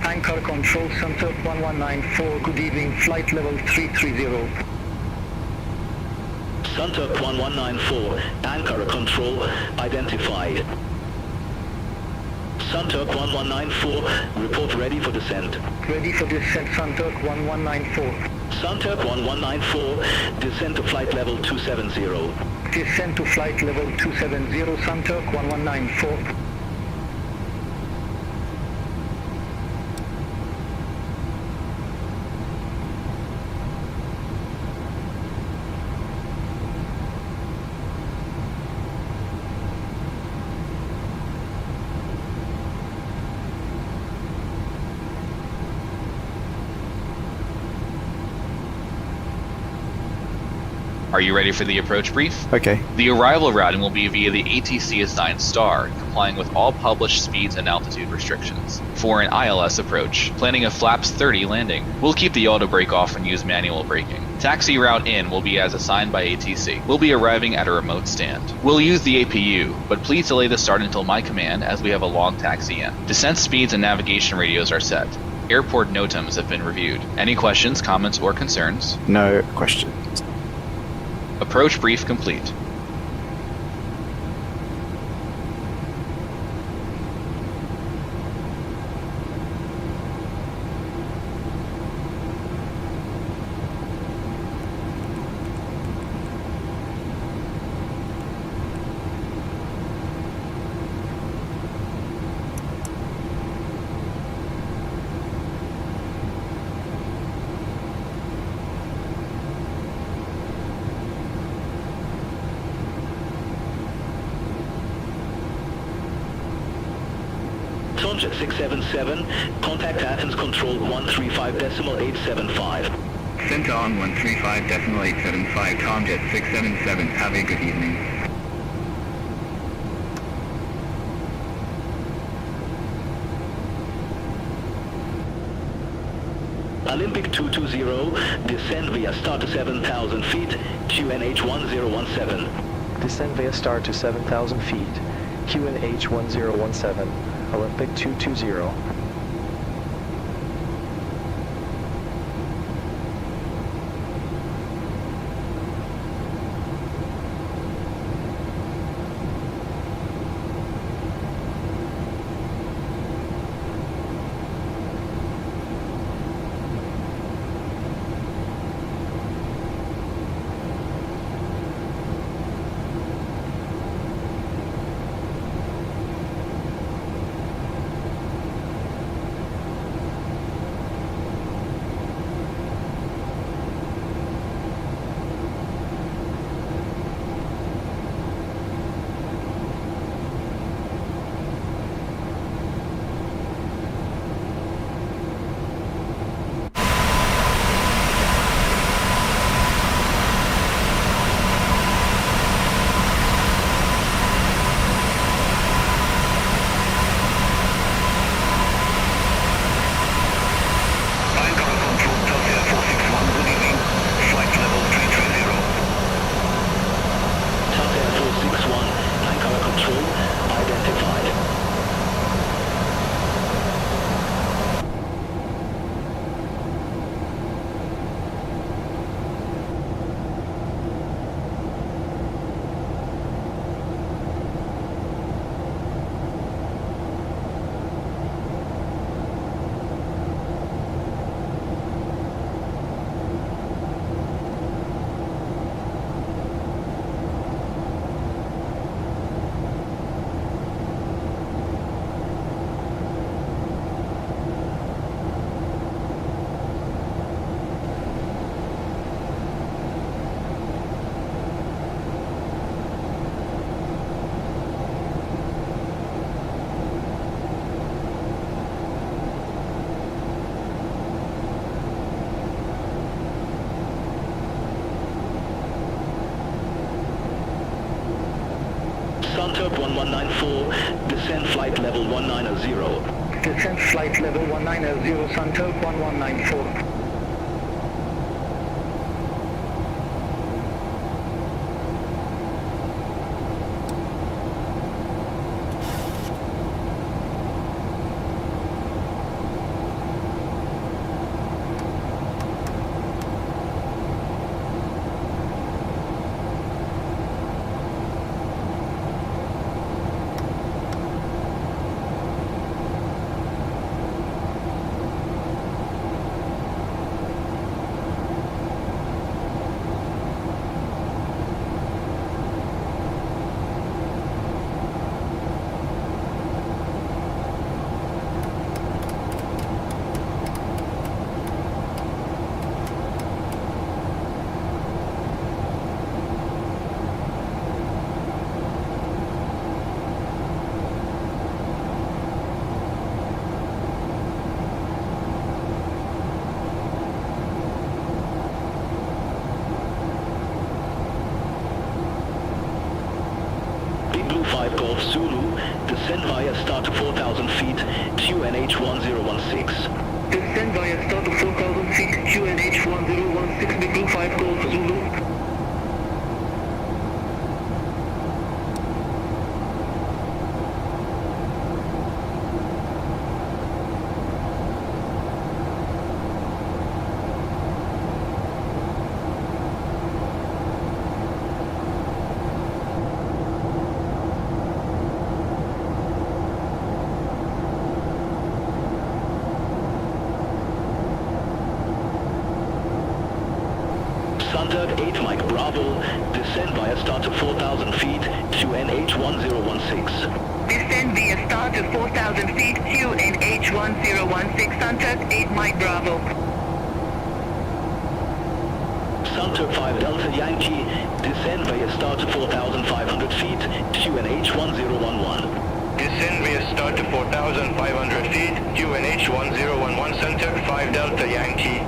Anchor control center 1194, good evening, flight level 330. Sunturk 1194, anchor control identified. Sunturk 1194, report ready for descent. Ready for descent, Sunturk 1194. Sunturk 1194, descend to flight level 270. Descend to flight level 270, Sunturk 1194. Are you ready for the approach brief? Okay. The arrival routing will be via the ATC assigned star, complying with all published speeds and altitude restrictions. For an ILS approach, planning a flaps 30 landing. We'll keep the auto brake off and use manual braking. Taxi route in will be as assigned by ATC. We'll be arriving at a remote stand. We'll use the APU, but please delay the start until my command as we have a long taxi in. Descent speeds and navigation radios are set. Airport NOTAMs have been reviewed. Any questions, comments, or concerns? No questions. Approach brief complete. 677, contact Athens Control 135.875. Center on 135.875, Tomjet 677, have a good evening. Olympic 220, descend via star to 7,000 feet, QNH 1017. Descend via star to 7,000 feet, QNH 1017, Olympic 220. Sunturp 1194, descend flight level 190. Descent flight level 190, Sunturp 1194. Zulu, descend via star to 4,000 feet, QNH 1016. Descend via star to 4,000 feet, QNH 1016, Big Blue 5 Golf Zulu. Sunturp 8 Mike Bravo, descend via star to 4,000 feet, QNH 1016. Descend via star to 4,000 feet, QNH 1016, Sunturp 8 Mike Bravo. Sunturp 5 Delta Yankee, descend via star to 4,500 feet, QNH 1011. Descend via start to 4,500 feet, QNH 1011 center, 5 Delta Yankee.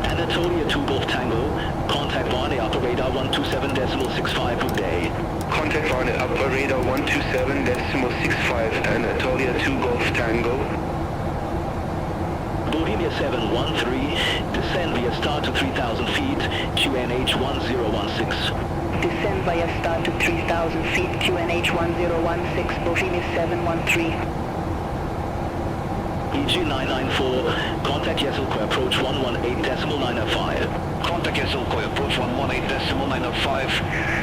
Anatolia 2 Golf Tango, contact Varney upper radar 127.65 good day. Contact Varney upper radar 127.65, Anatolia 2 Golf Tango. Bohemia 713, descend via start to 3,000 feet, QNH 1016. Descend via start to 3,000 feet, QNH 1016, Bohemia 713. EG 994, contact Yesilkoy approach 118.905. Contact Yesilkoy approach 118.905,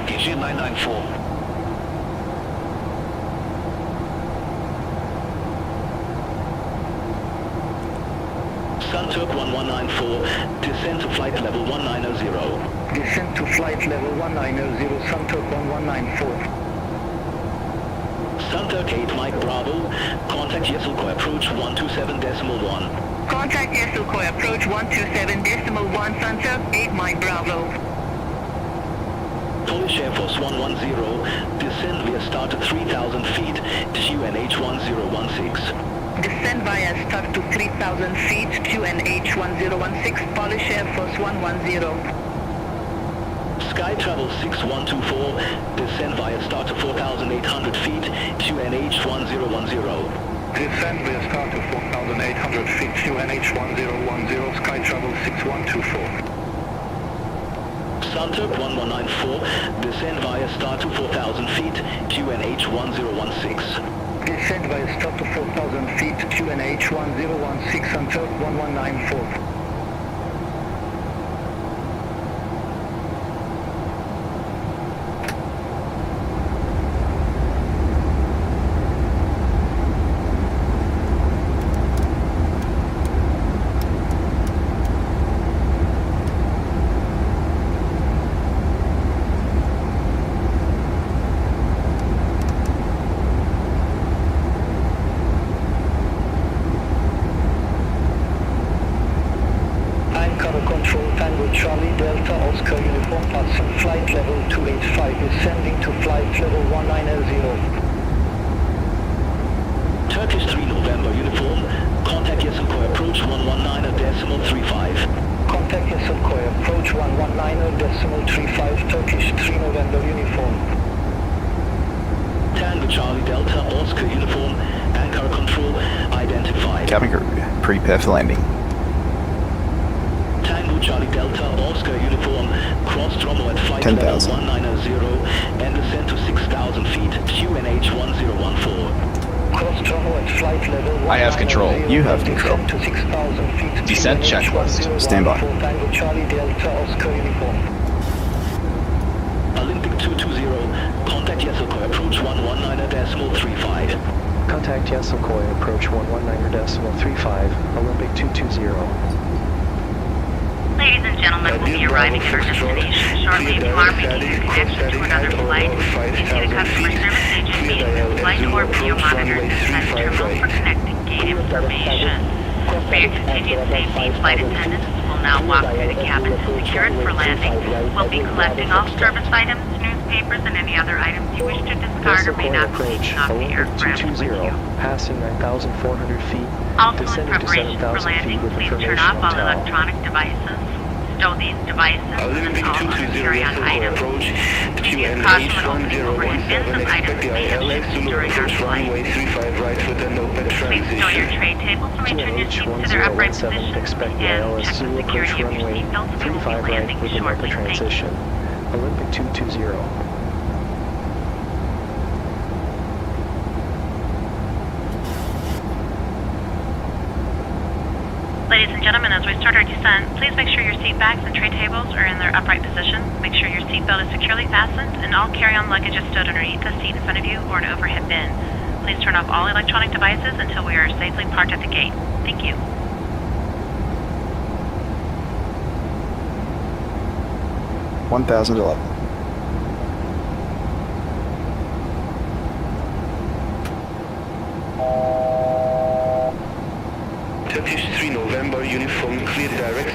EG 994. Sunturk 1194, descend to flight level 1900. Descend to flight level 190, Sunturk 1194. Sunturk 8 Mike Bravo, contact Yesilkoy approach 127.1. Contact Yesilkoy approach 127.1, Sunturk 8 Mike Bravo. Polish Air Force 110, descend via start to 3,000 feet, QNH 1016. Descend via start to 3,000 feet, QNH 1016, Polish Air Force 110. Sky Travel 6124, descend via start to 4,800 feet, QNH 1010. Descend via start to 4,800 feet, QNH 1010, Sky Travel 6124. Sunturk 1194, descend via start to 4,000 feet, QNH 1016. Descend via start to 4,000 feet, QNH 1016, Sunturk 1194. Charlie Delta Oscar Uniform Hudson, flight level 285, descending to flight level 1900. Turkish 3 November uniform, contact Yesilkoy approach 119.35. Contact Yesilkoy approach 119.35, Turkish 3 November uniform. Tango Charlie Delta Oscar uniform, Ankara control identified. Cabin crew, prepare for landing. Tango Charlie Delta Oscar uniform, cross Tromo at flight 10,000. level 190 and descend to 6,000 feet, QNH 1014. Cross Tromo at flight level 190. I have control. You have control. Descend to 6,000 feet. Descent QNH checklist. 1014, Stand by. Tango Charlie Delta Oscar uniform. Olympic 220, contact Yesilkoy approach 119.35. Contact Yesilkoy approach 119.35, Olympic 220. Ladies and gentlemen, we'll be arriving at our destination shortly. If you are making your connection to another flight, please see the customer service agent via flight or video monitors inside the terminal for connecting gate information. For your continued safety, flight attendants will now walk through the cabin to secure it for landing. We'll be collecting all service items, newspapers, and any other items you wish to discard or may not be taking off the aircraft with you. Passing 9,400 feet, Also in descending to preparation for 7,000 landing, feet with please turn information off all hotel. electronic devices. Stow these devices Olympic and all 220 carry-on Yesilkoy items. approach, Use QNH caution when opening overhead 1017, bins of items expect the may have ILS shifted Zulu during our approach flight. runway 35 right with an open Please stow your transition. tray tables and return your seats to their upright 1017, positions expect the and ILS check the Zulu approach security of your runway seatbelts. We will 35 be right landing with an open shortly. Thank you. transition. Olympic 220. Ladies and gentlemen, as we start our descent, please make sure your seat backs and tray tables are in their upright position. Make sure your seatbelt is securely fastened and all carry-on luggage is stowed underneath the seat in front of you or an overhead bin. Please turn off all electronic devices until we are safely parked at the gate. Thank you.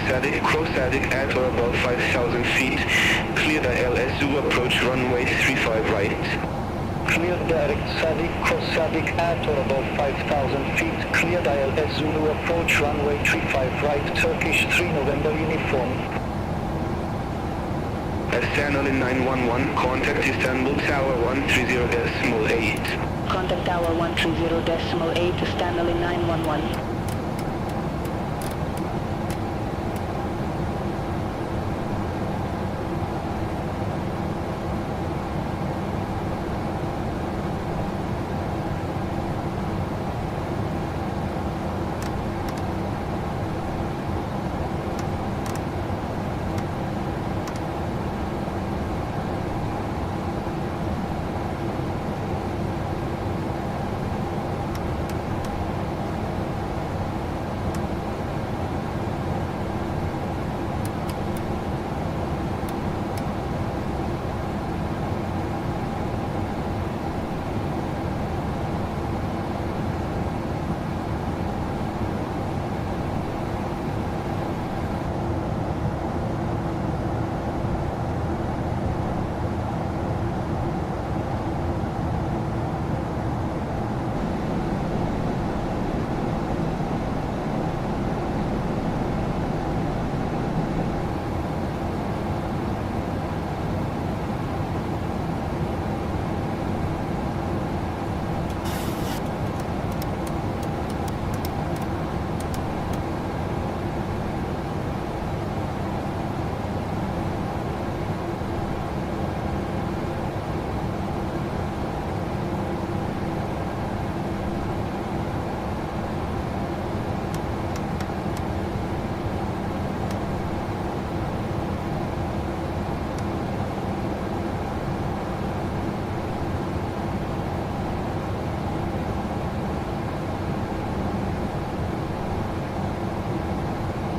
cross-static at or above 5,000 feet. Clear ILS Zulu approach runway 35 right. Clear direct static, cross-static at or above 5,000 feet. Clear ILS Zulu approach runway 35 right. Turkish 3 November uniform. Istanbul 911, contact Istanbul Tower 130.8. Contact Tower 130.8, Istanbul 911.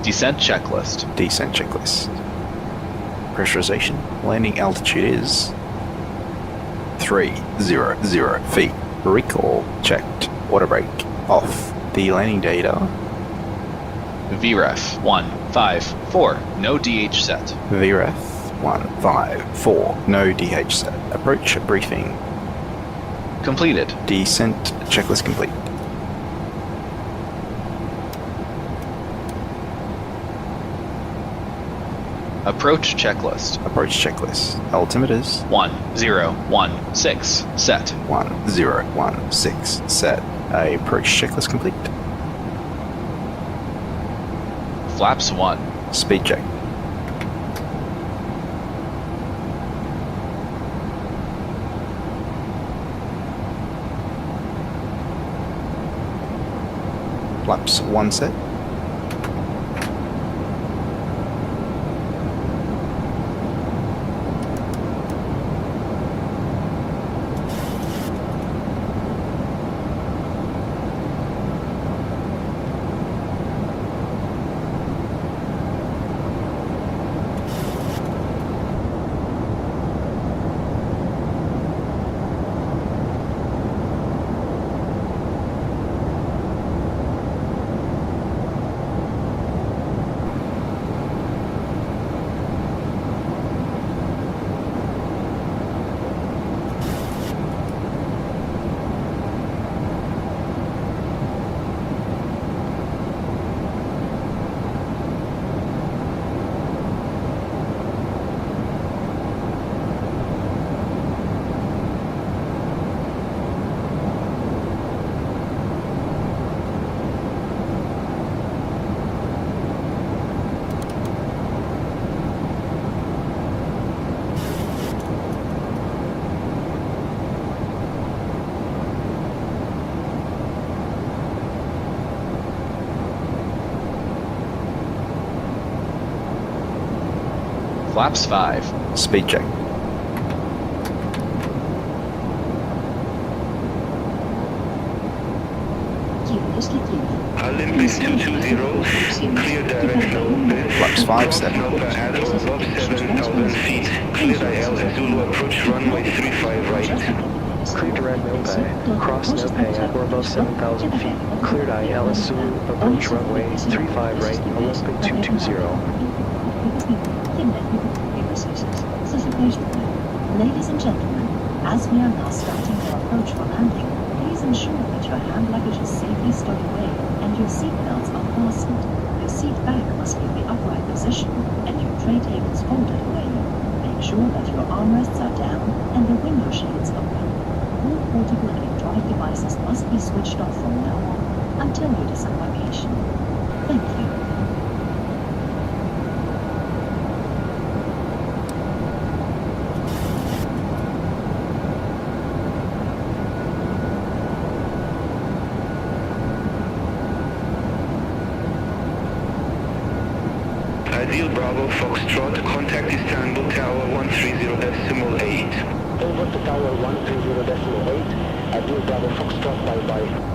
Descent checklist. Descent checklist. Pressurization. Landing altitude is 300 feet. Recall checked. Water brake off. The landing data. VREF 154. No DH set. VREF 154. No DH set. Approach briefing. Completed. Descent checklist complete. Approach checklist. Approach checklist. Altimeters. 1016 set. 1016 set. Approach checklist complete. Flaps 1. Speed check. Flaps 1 set. Flaps 5. Speed check. Olympus 220, clear direct low. Flaps 5 7. Nova at or above 7,000 feet. Clear ILS Zulu approach runway 35 right. Clear direct Nopay. Cross Nopay at or above 7,000 feet. Cleared ILS Zulu. Approach runway 35 right, Olympic 220. Ladies and gentlemen, as we are now starting to approach for landing, please ensure that your hand luggage is safely stowed away and your seat belts are fastened. Your seat back must be in the upright position and your tray tables folded away. Make sure that your armrests are down and the window shades open. All portable electronic devices must be switched off from now on until your disembarkation. Thank you. Ideal Bravo Foxtrot, contact Istanbul Tower 130.8. Over to Tower 130.8. Ideal Bravo Foxtrot, bye-bye.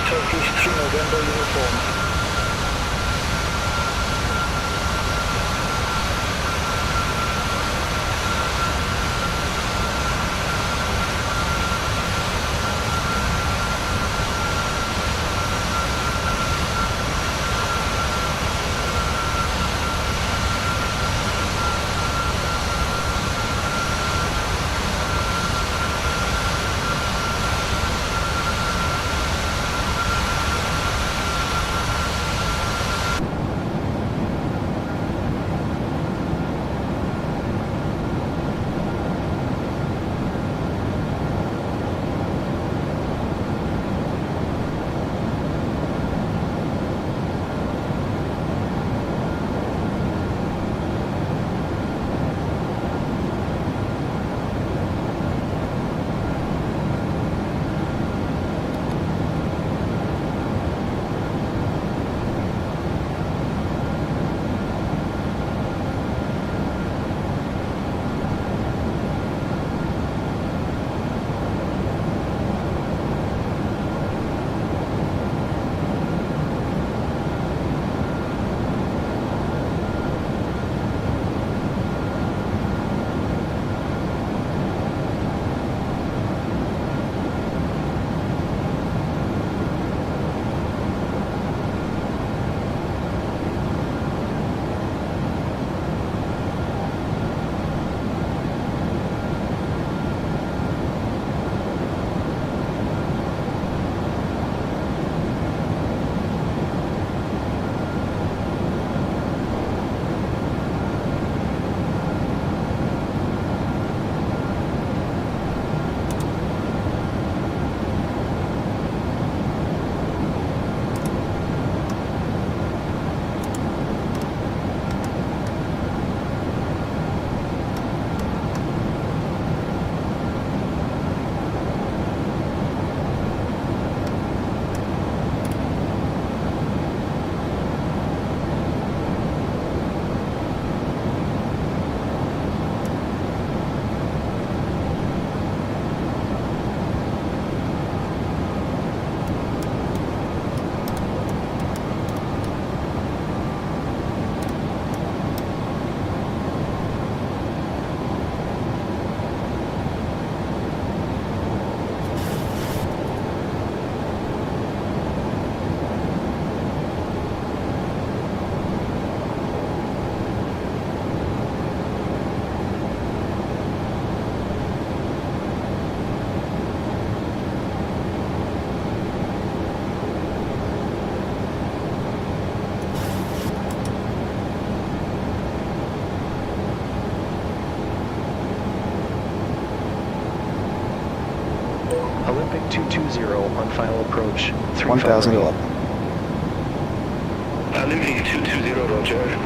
Turkish 3 November uniform. Olympic 220 on final approach. 1011. Olympic 220, roger.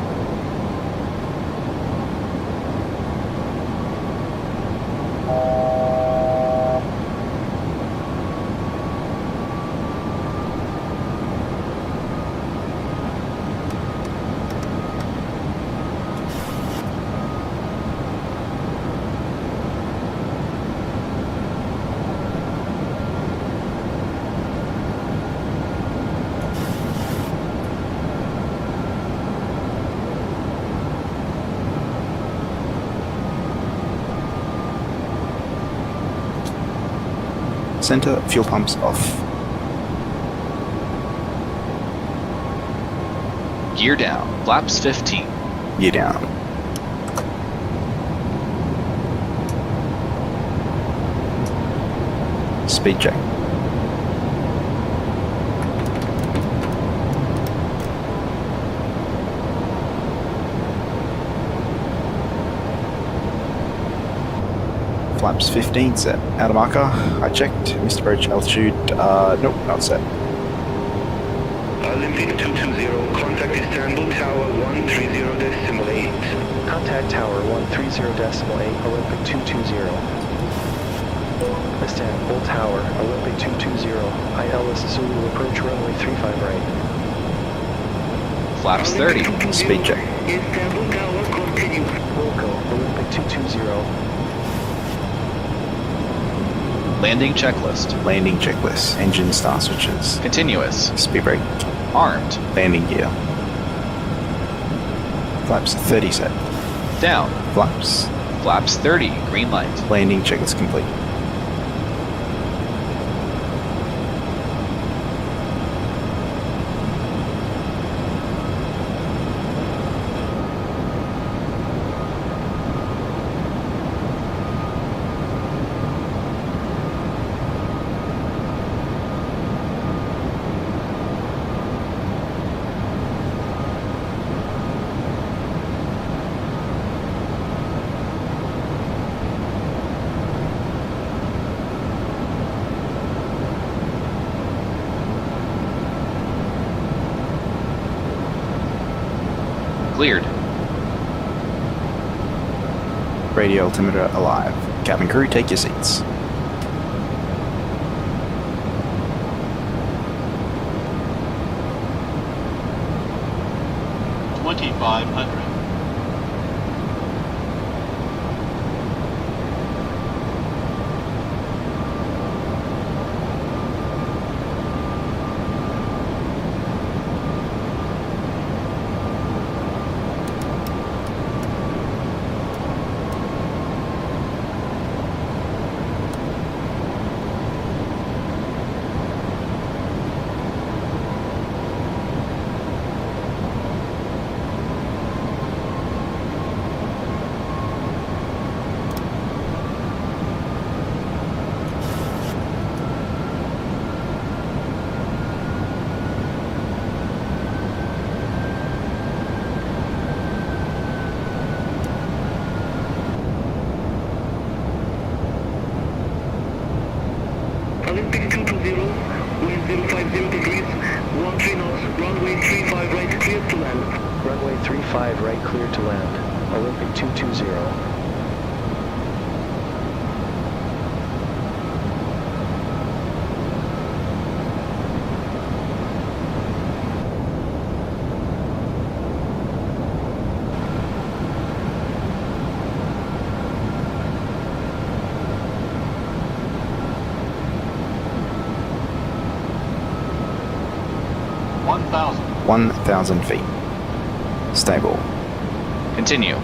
Center fuel pumps off. Gear down. Flaps 15. Gear down. Speed check. Flaps 15 set. Outer marker. I checked. Mr. Approach altitude. Nope, not set. Olympic 220, contact Istanbul Tower 130.8. Contact Tower 130.8, Olympic 220. Istanbul Tower, Olympic 220. ILS Zulu approach runway 35 right. Flaps 30. Speed check. Istanbul Tower, continue. Wilco, Olympic 220. Landing checklist. Landing checklist. Engine star switches. Continuous. Speed brake. Armed. Landing gear. Flaps 30 set. Down. Flaps. Flaps 30. Green light. Landing checklist complete. Cleared. Radio altimeter alive. Cabin crew, take your seats. $2,500. Olympic 220, wind 050 degrees, 13 knots, runway 35 right, clear to land. Runway 35 right, clear to land. Olympic 220. 1,000 feet. Stable. Continue.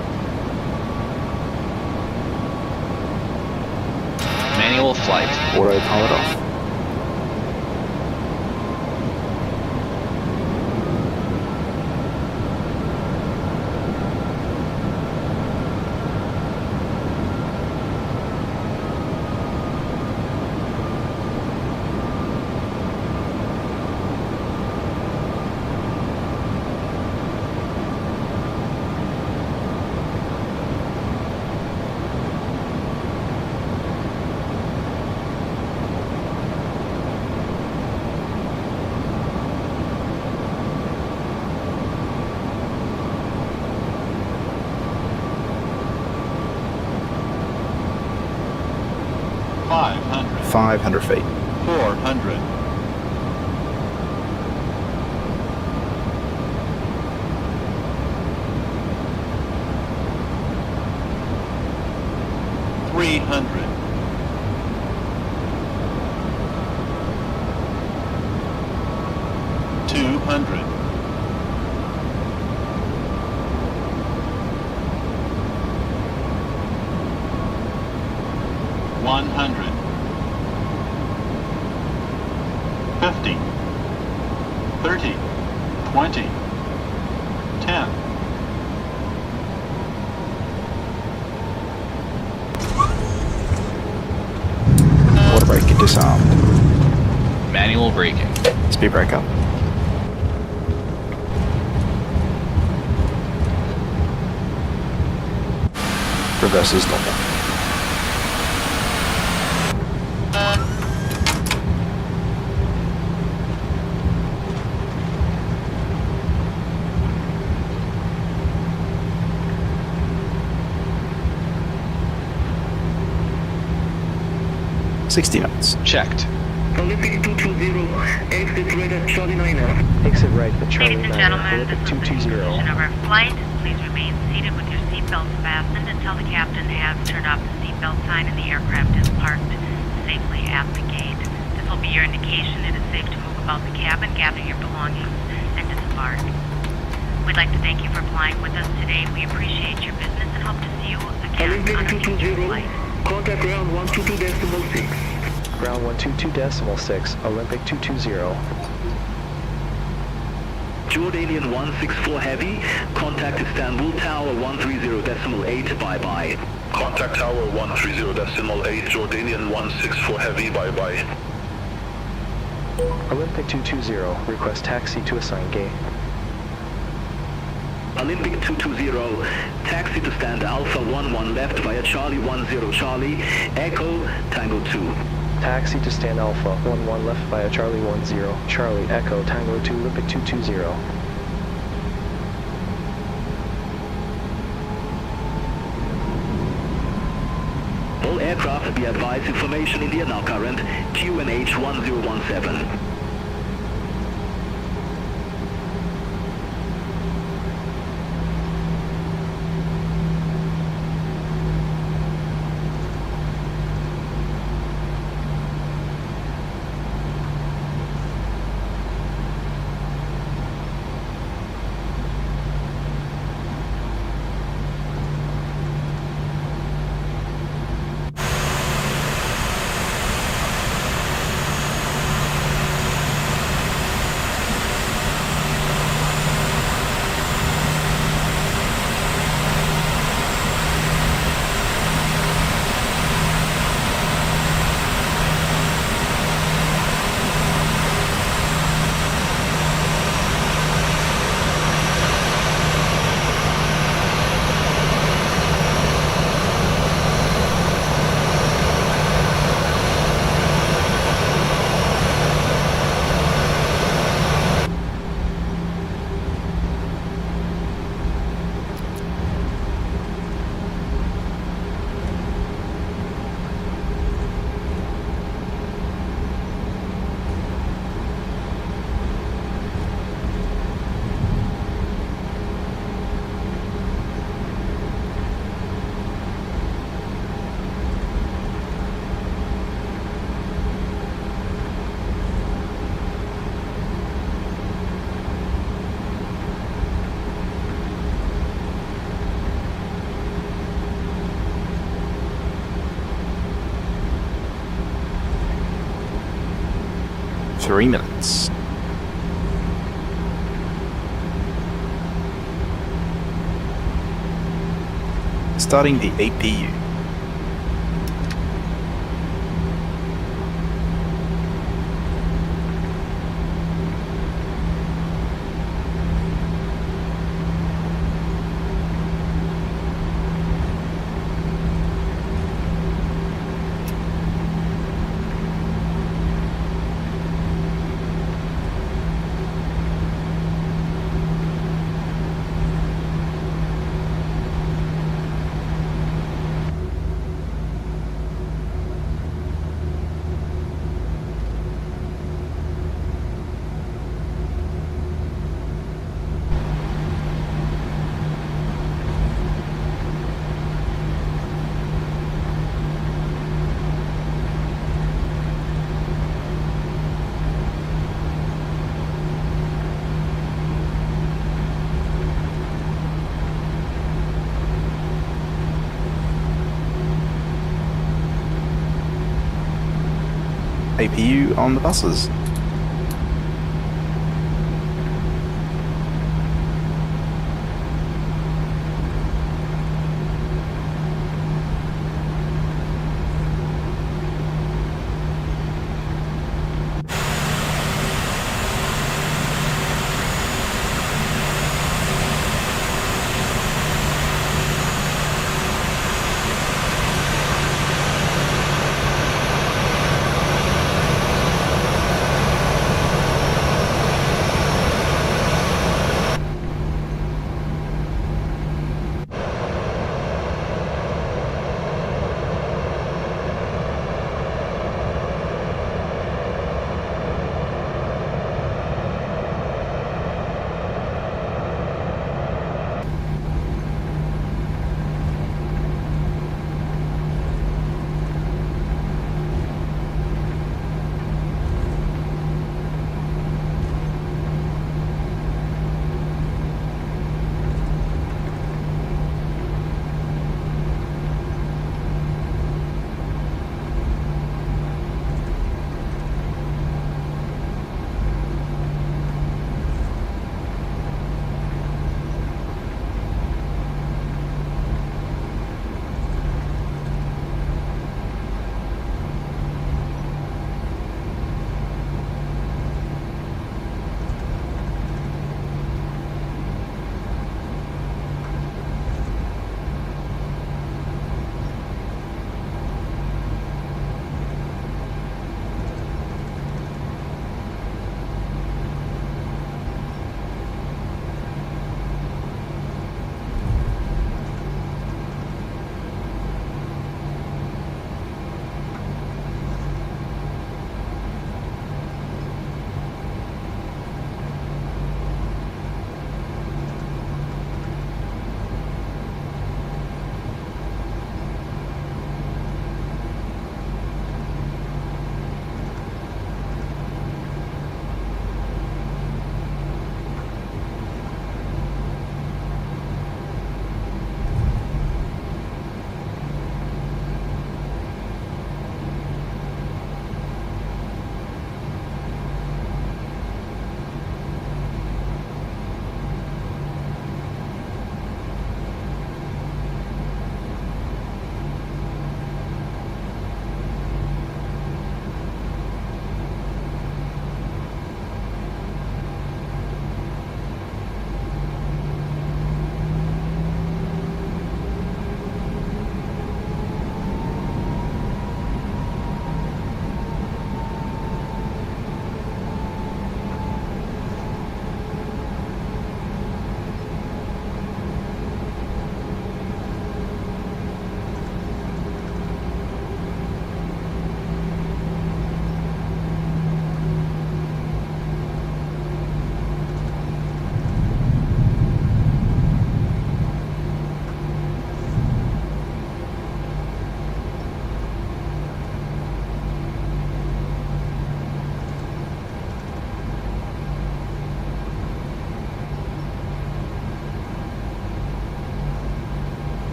Manual flight. Autopilot off. $500. 500 feet. $400. $300. $200. $100. 50, 30, 20, 10. Water brake disarmed. Manual braking. Speed brake up. Reverse is normal. $60 knots. Checked. Olympic 220, exit right at Charlie 9. Exit right at Charlie 9. Ladies and gentlemen, Olympic this is the 220. conclusion of our flight. Please remain seated with your seatbelts fastened until the captain has turned off the seatbelt sign and the aircraft is parked safely at the gate. This will be your indication it is safe to move about the cabin, gather your belongings, and disembark. We'd like to thank you for flying with us today. We appreciate your business and hope to see you again Olympic on a future 220, flight. contact ground 122.6. Ground 122.6, Olympic 220. Jordanian 164 Heavy, contact Istanbul Tower 130.8, bye-bye. Contact Tower 130.8, Jordanian 164 Heavy, bye-bye. Olympic 220, request taxi to assigned gate. Olympic 220, taxi to stand Alpha 11 left via Charlie 10 Charlie, Echo Tango 2. Taxi to stand Alpha 11 left via Charlie 10 Charlie, Echo Tango 2, Olympic 220. All aircraft be advised information India now current, QNH 1017. Three minutes. Starting the APU. APU on the buses.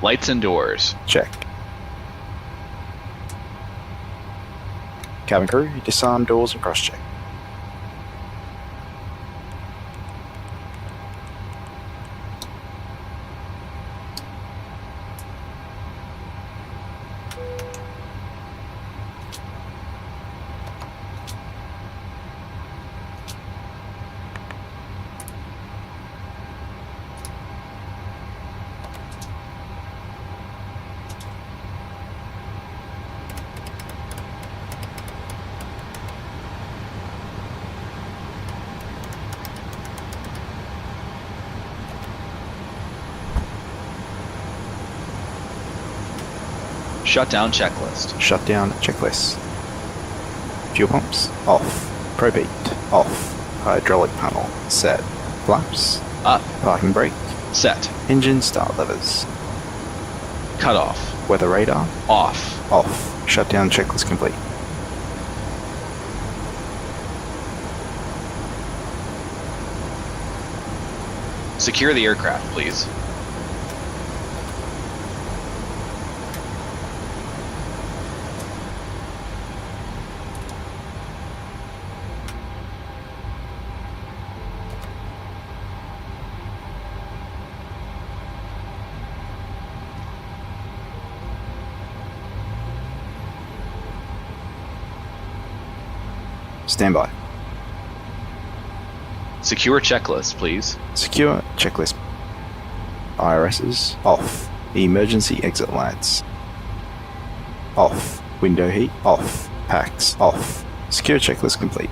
Lights and doors. Check. Cabin crew, disarm doors and cross-check. Shutdown checklist. Shutdown checklist. Fuel pumps off. Probeat off. Hydraulic panel set. Flaps up. Parking brake set. Engine start levers. Cut off. Weather radar off. Off. Shutdown checklist complete. Secure the aircraft, please. Stand by. Secure checklist, please. Secure checklist. IRSs off. Emergency exit lights off. Window heat off. Packs off. Secure checklist complete.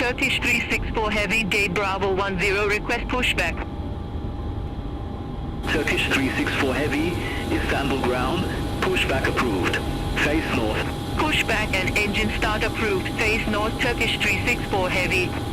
Turkish 364 Heavy, Date Bravo 10, request pushback. Turkish 364 Heavy, Istanbul ground, pushback approved. Face north. Pushback and engine start approved. Face north, Turkish 364 Heavy.